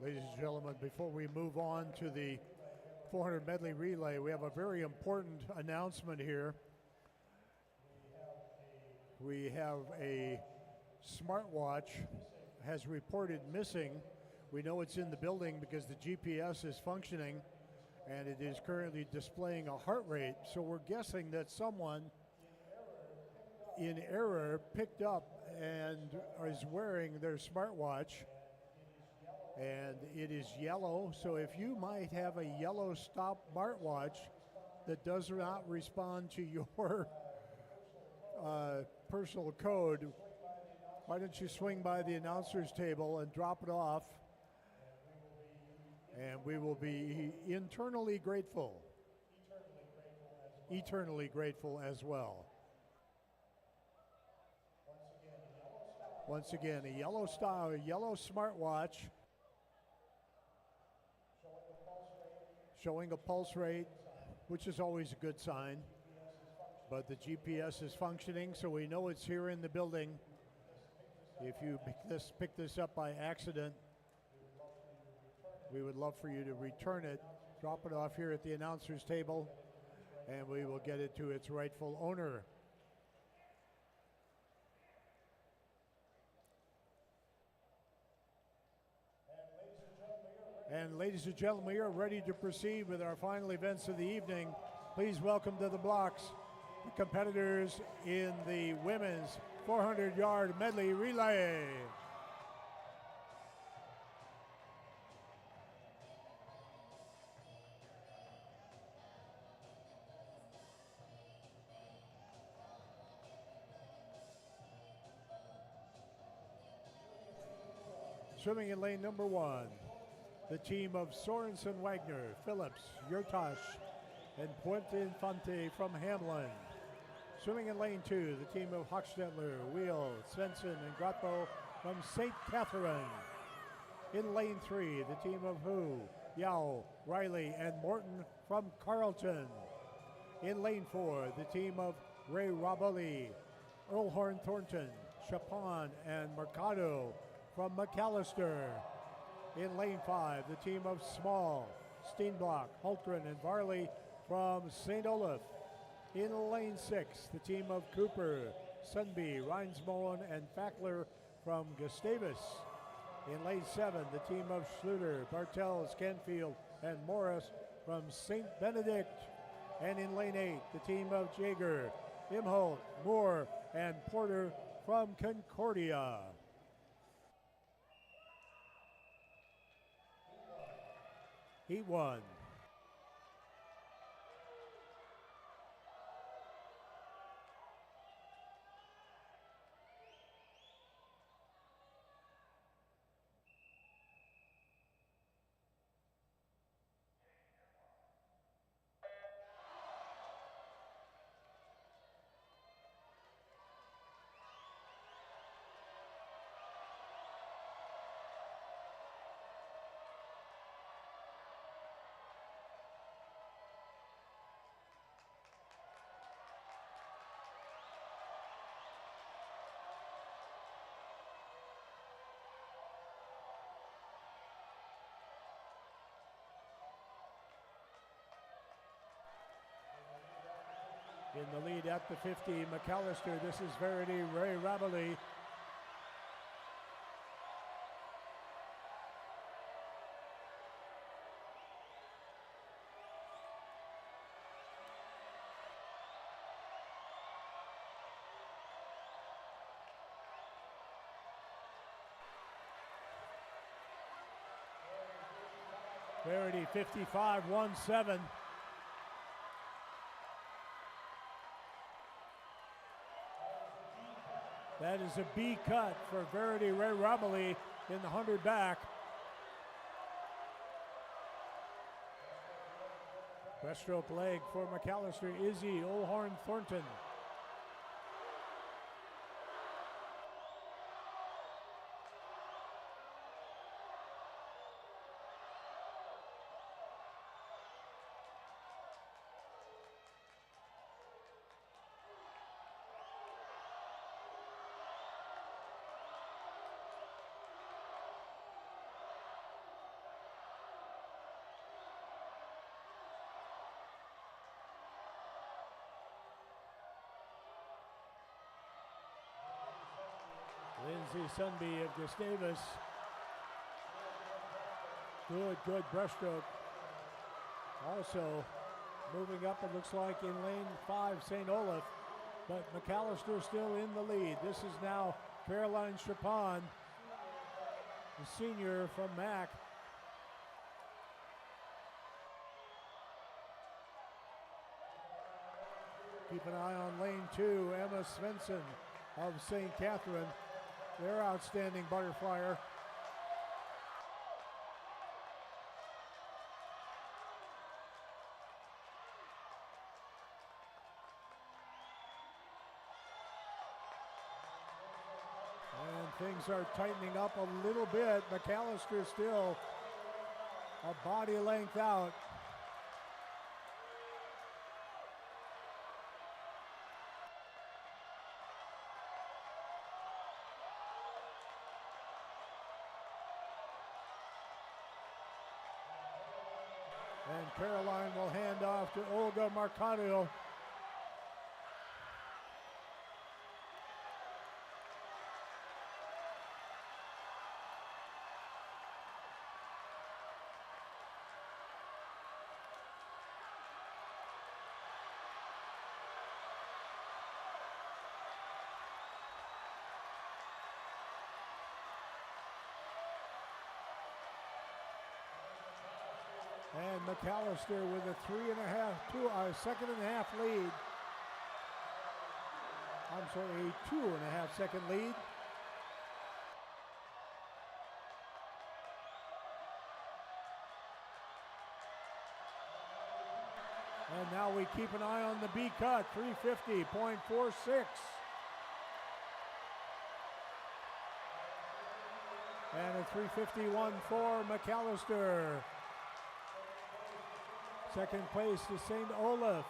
Ladies and gentlemen, before we move on to the 400 medley relay, we have a very important announcement here. We have a smartwatch has reported missing. We know it's in the building because the GPS is functioning and it is currently displaying a heart rate. So we're guessing that someone in error picked up and is wearing their smartwatch, and it is yellow. So if you might have a yellow stop smartwatch that does not respond to your personal code, why don't you swing by the announcer's table and drop it off, and we will be eternally grateful as well. Once again, a yellow smartwatch showing a pulse rate, which is always a good sign. But the GPS is functioning, so we know it's here in the building. If you pick this up by accident, we would love for you to return it, drop it off here at the announcer's table, and we will get it to its rightful owner. And ladies and gentlemen, we are ready to proceed with our final events of the evening. Please welcome to the blocks the competitors in the women's 400-yard medley relay. Swimming in lane number 1, the team of Sorensen Wagner, Phillips, Yurtash, and Puente Infante from Hamlin. Swimming in lane 2, the team of Hochstetler, Wheel, Svensson, and Grotbo from St. Catherine. In lane 3, the team of Hu, Yao, Riley, and Morton from Carleton. In lane 4, the team of Ray Rabali, Earlhorn Thornton, Chapon, and Mercado from McAllister. In lane 5, the team of Small, Steenblock, Hultgren, and Varley from St. Olaf. In lane 6, the team of Cooper, Sunby, Reinsmoen, and Fackler from Gustavus. In lane 7, the team of Schluter, Bartels, Canfield, and Morris from St. Benedict. And in lane 8, the team of Jaeger, Imholt, Moore, and Porter from Concordia. Heat 1. In the lead at the 50, McAllister. This is Verity Ray Rabali. Verity 55-17. That is a B cut for Verity Ray Rabali in the 100 back. Breaststroke leg for McAllister, Izzy Olhorn Thornton. Lindsay Sunby of Gustavus. Good breaststroke. Also moving up, it looks like, in lane 5, St. Olaf. But McAllister still in the lead. This is now Caroline Chapon, the senior from MAC. Keep an eye on lane 2, Emma Svensson of St. Catherine. Their outstanding butterflyer. And things are tightening up a little bit. McAllister still a body length out. And Caroline will hand off to Olga Marcano. And McAllister with a second and a half lead. I'm sorry, a 2.5 second lead. And now we keep an eye on the B cut, 350.46. And a 351 for McAllister. Second place to St. Olaf.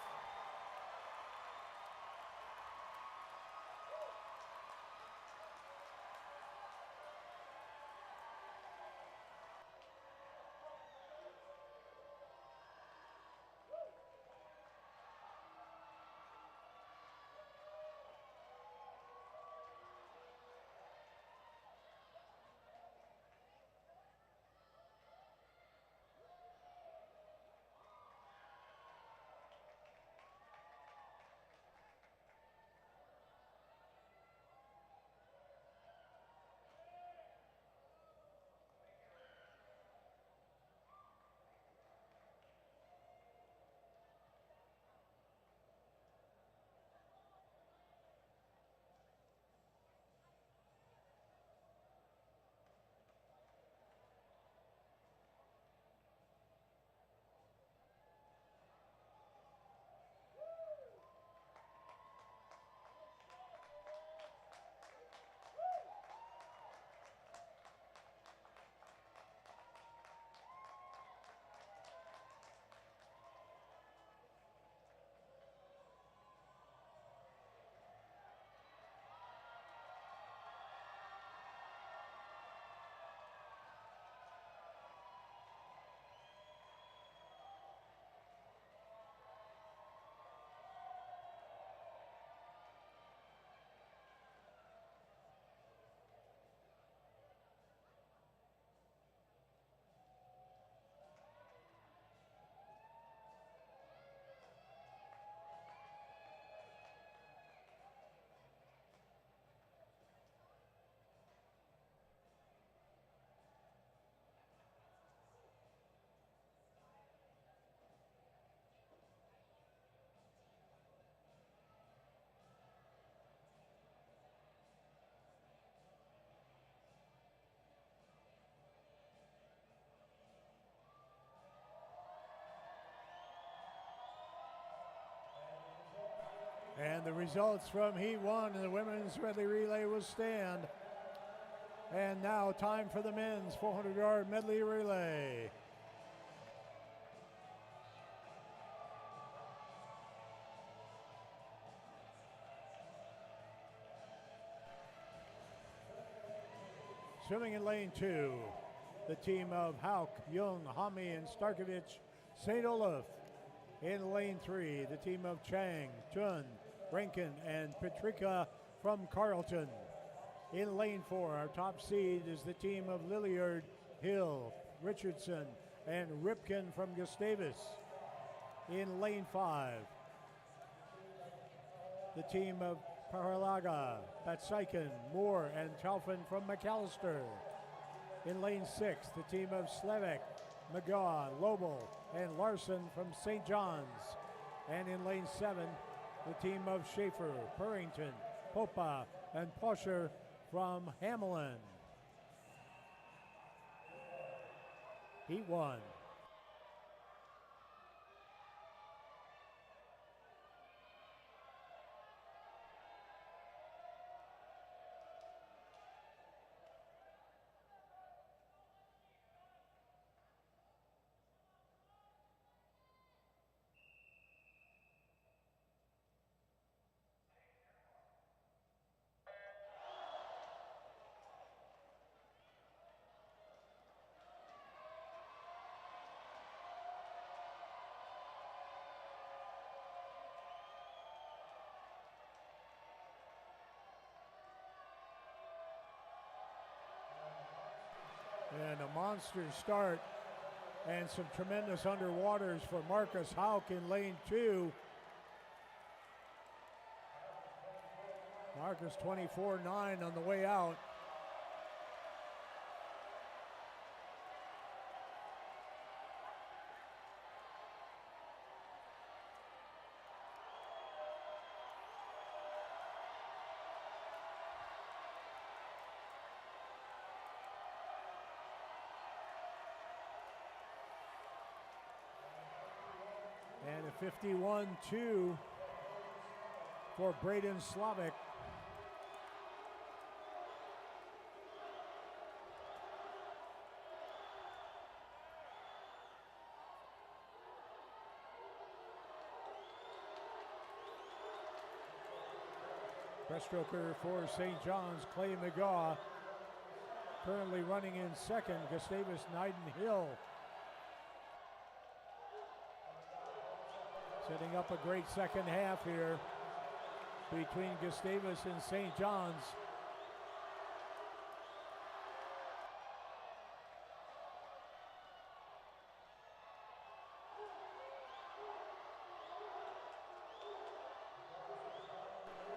And the results from Heat 1 in the women's medley relay will stand. And now time for the men's 400-yard medley relay. Swimming in lane 2, the team of Hauk, Jung, Hami, and Starkovich, St. Olaf. In lane 3, the team of Chang, Chun, Rankin, and Petrika from Carleton. In lane 4, our top seed is the team of Lilliard, Hill, Richardson, and Ripken from Gustavus. In lane 5, the team of Paralaga, Batsaikin, Moore, and Taufin from McAllister. In lane 6, the team of Slevik, McGaw, Lobel, and Larson from St. John's. And in lane 7, the team of Schaefer, Purrington, Popa, and Posher from Hamelin. Heat 1. And a monster start and some tremendous underwaters for Marcus Hauk in lane 2. Marcus 24-9 on the way out. And a 51-2 for Braden Slavic. Breaststroker for St. John's, Clay McGaw. Currently running in second, Gustavus Nyden Hill. Setting up a great second half here between Gustavus and St. John's.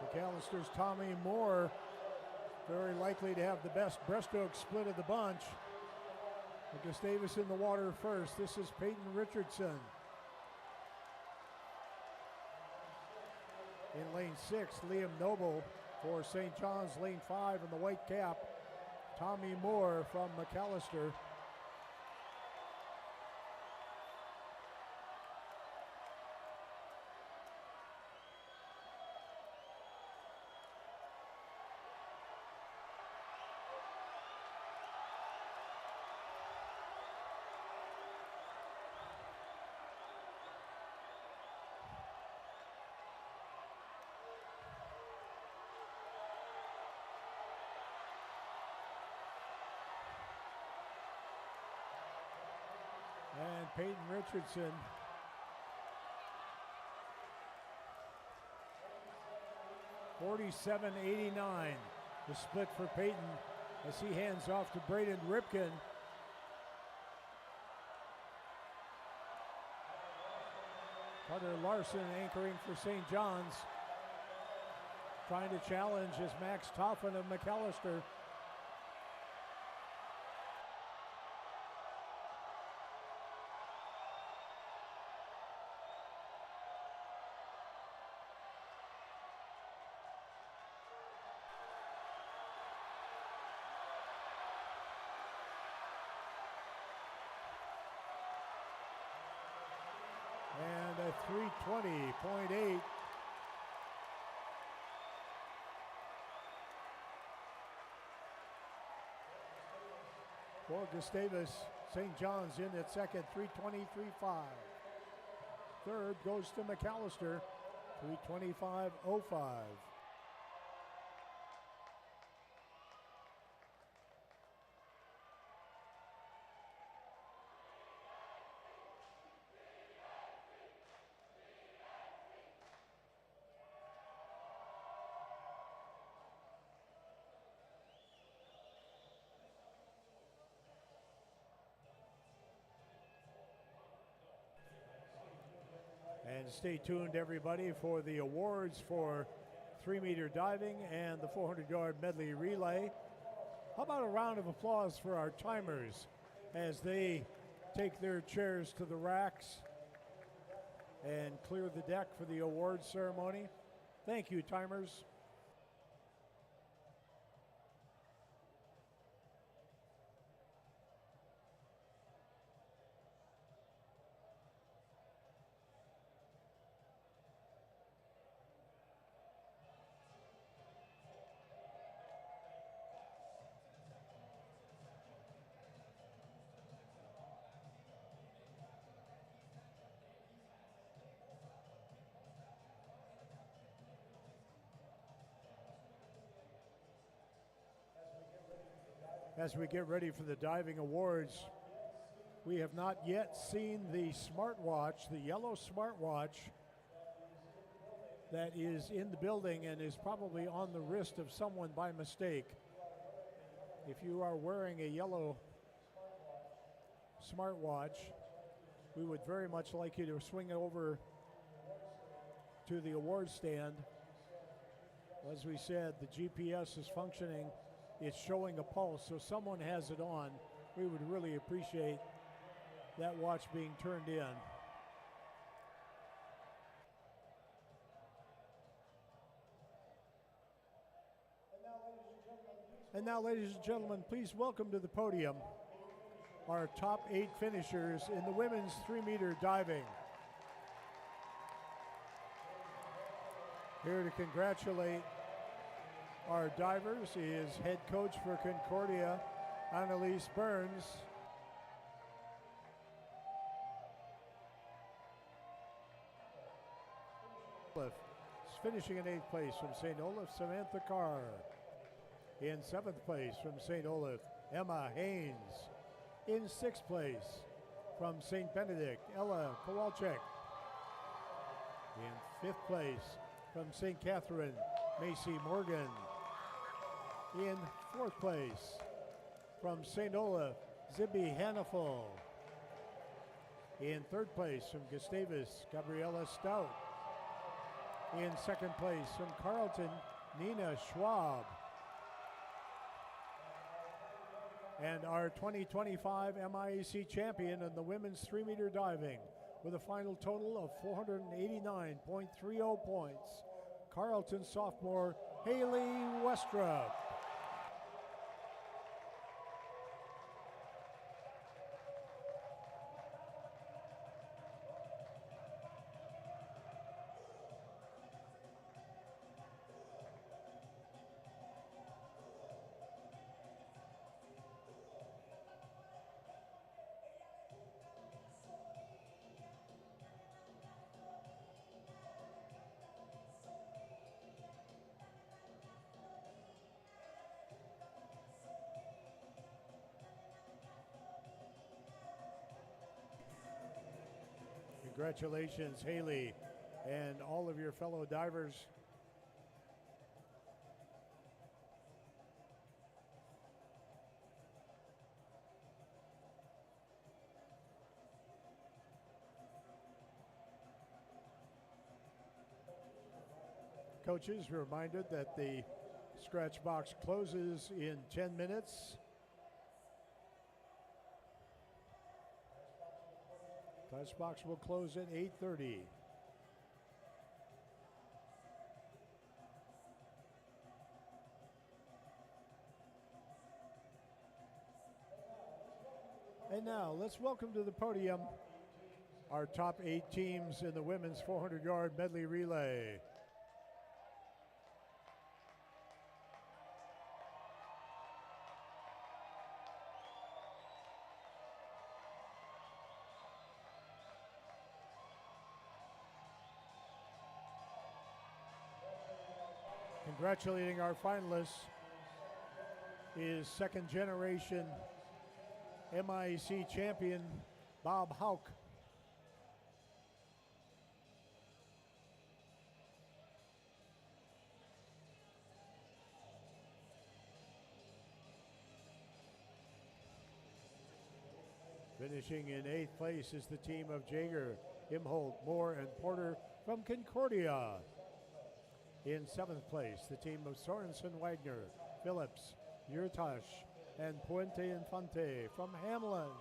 McAllister's Tommy Moore, very likely to have the best breaststroke split of the bunch. But Gustavus in the water first. This is Peyton Richardson. In lane 6, Liam Noble for St. John's. Lane 5 in the white cap, Tommy Moore from McAllister. And Peyton Richardson $47.89, the split for Peyton as he hands off to Braden Ripken. Carter Larson anchoring for St. John's, trying to challenge is Max Toffin of McAllister. And a 320.8. For Gustavus, St. John's in at second, 320.35. Third goes to McAllister, 325.05. And stay tuned, everybody, for the awards for 3-meter diving and the 400-yard medley relay. How about a round of applause for our timers as they take their chairs to the racks and clear the deck for the awards ceremony. Thank you, timers. As we get ready for the diving awards, we have not yet seen the smartwatch, the yellow smartwatch that is in the building and is probably on the wrist of someone by mistake. If you are wearing a yellow smartwatch, we would very much like you to swing over to the award stand. As we said, the GPS is functioning. It's showing a pulse, so someone has it on. We would really appreciate that watch being turned in. And now, ladies and gentlemen, please welcome to the podium our top 8 finishers in the women's 3-meter diving. Here to congratulate our divers is head coach for Concordia, Annalise Burns. Finishing in 8th place from St. Olaf, Samantha Carr. In 7th place from St. Olaf, Emma Haynes. In 6th place from St. Benedict, Ella Kowalczyk. In 5th place from St. Catherine, Macy Morgan. In 4th place from St. Olaf, Zibby Hannaful. In 3rd place from Gustavus, Gabriella Stout. In 2nd place from Carleton, Nina Schwab. And our 2025 MIAC champion in the women's 3-meter diving with a final total of 489.30 points, Carleton sophomore Haley Westrup. Congratulations, Haley, and all of your fellow divers. Coaches, we're reminded that the scratch box closes in 10 minutes. Class box will close at 8:30. And now let's welcome to the podium our top 8 teams in the women's 400-yard medley relay. Congratulating our finalists is second-generation MIAC champion Bob Hauk. Finishing in 8th place is the team of Jaeger Imholt, Moore, and Porter from Concordia. In 7th place, the team of Sorensen, Wagner, Phillips, Yurtash, and Puente Infante from Hamlin.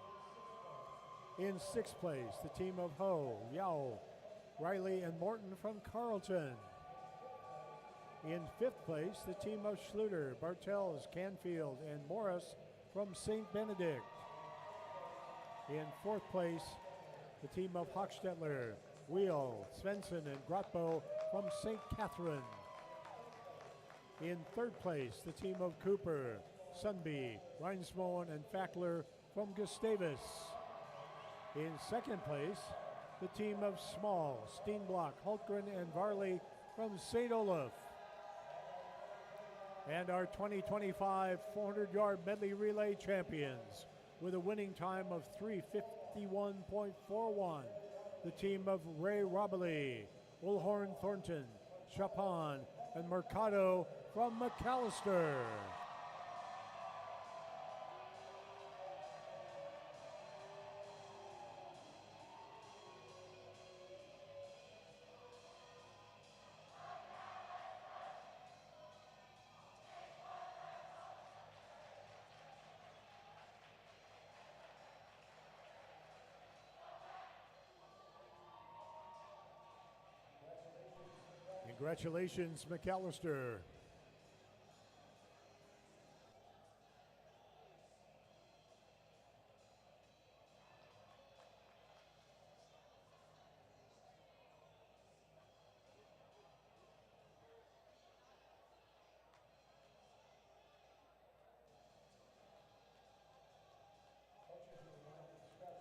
In 6th place, the team of Ho, Yao, Riley, and Morton from Carleton. In 5th place, the team of Schluter, Bartels, Canfield, and Morris from St. Benedict. In 4th place, the team of Hochstetler, Wheel, Svensson, and Grotbo from St. Catherine. In 3rd place, the team of Cooper, Sunby, Reinsmoen, and Fackler from Gustavus. In 2nd place, the team of Small, Steenblock, Hultgren, and Varley from St. Olaf. And our 2025 400-yard medley relay champions with a winning time of 3:51.41. The team of Ray Robley, Ulhorn Thornton, Chapon, and Mercado from McAllister. Congratulations, McAllister.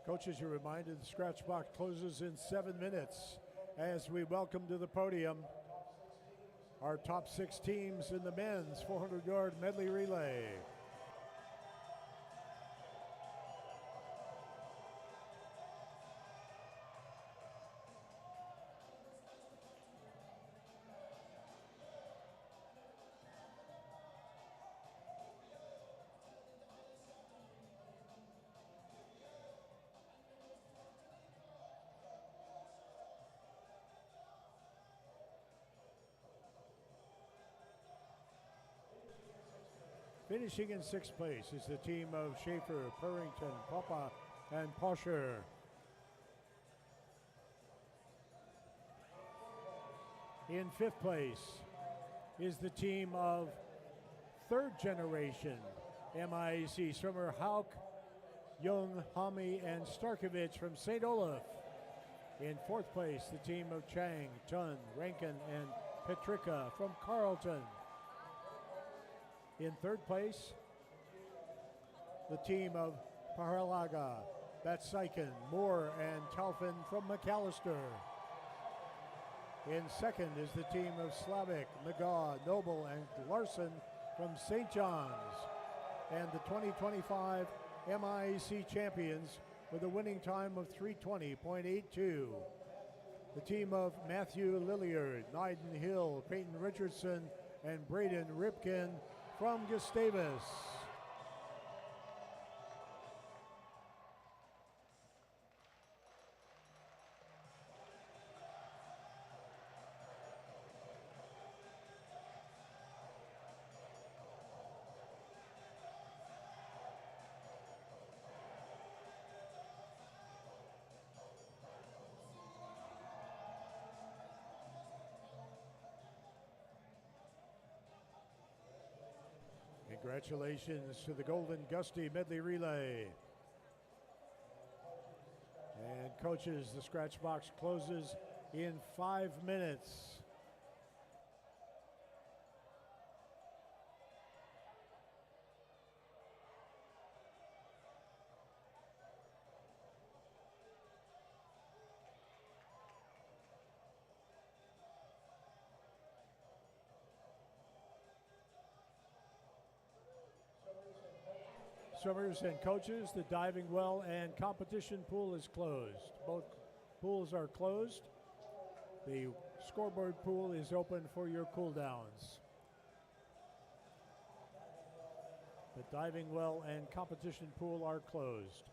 Coaches, you're reminded the scratch box closes in 7 minutes as we welcome to the podium our top 6 teams in the men's 400-yard medley relay. Finishing in 6th place is the team of Schaefer, Purrington, Papa, and Posher. In 5th place is the team of 3rd generation MIAC swimmer Hauk, Young, Hami, and Starkovich from St. Olaf. In 4th place, the team of Chang, Tun, Rankin, and Petricka from Carleton. In 3rd place, the team of Pahalaga, Batsaiken, Moore, and Taufin from McAllister. In 2nd is the team of Slavic, McGaw, Noble, and Larson from St. John's. And the 2025 MIAC champions with a winning time of 3:20.82. The team of Matthew Lilliard, Nyden Hill, Peyton Richardson, and Braden Ripken from Gustavus. Congratulations to the Golden Gusty Medley Relay. And coaches, the scratch box closes in 5 minutes. Swimmers and coaches, the diving well and competition pool is closed. Both pools are closed. The scoreboard pool is open for your cool downs. The diving well and competition pool are closed.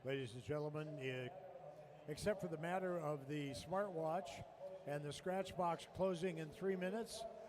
Ladies and gentlemen, except for the matter of the smartwatch and the scratch box closing in 3 minutes,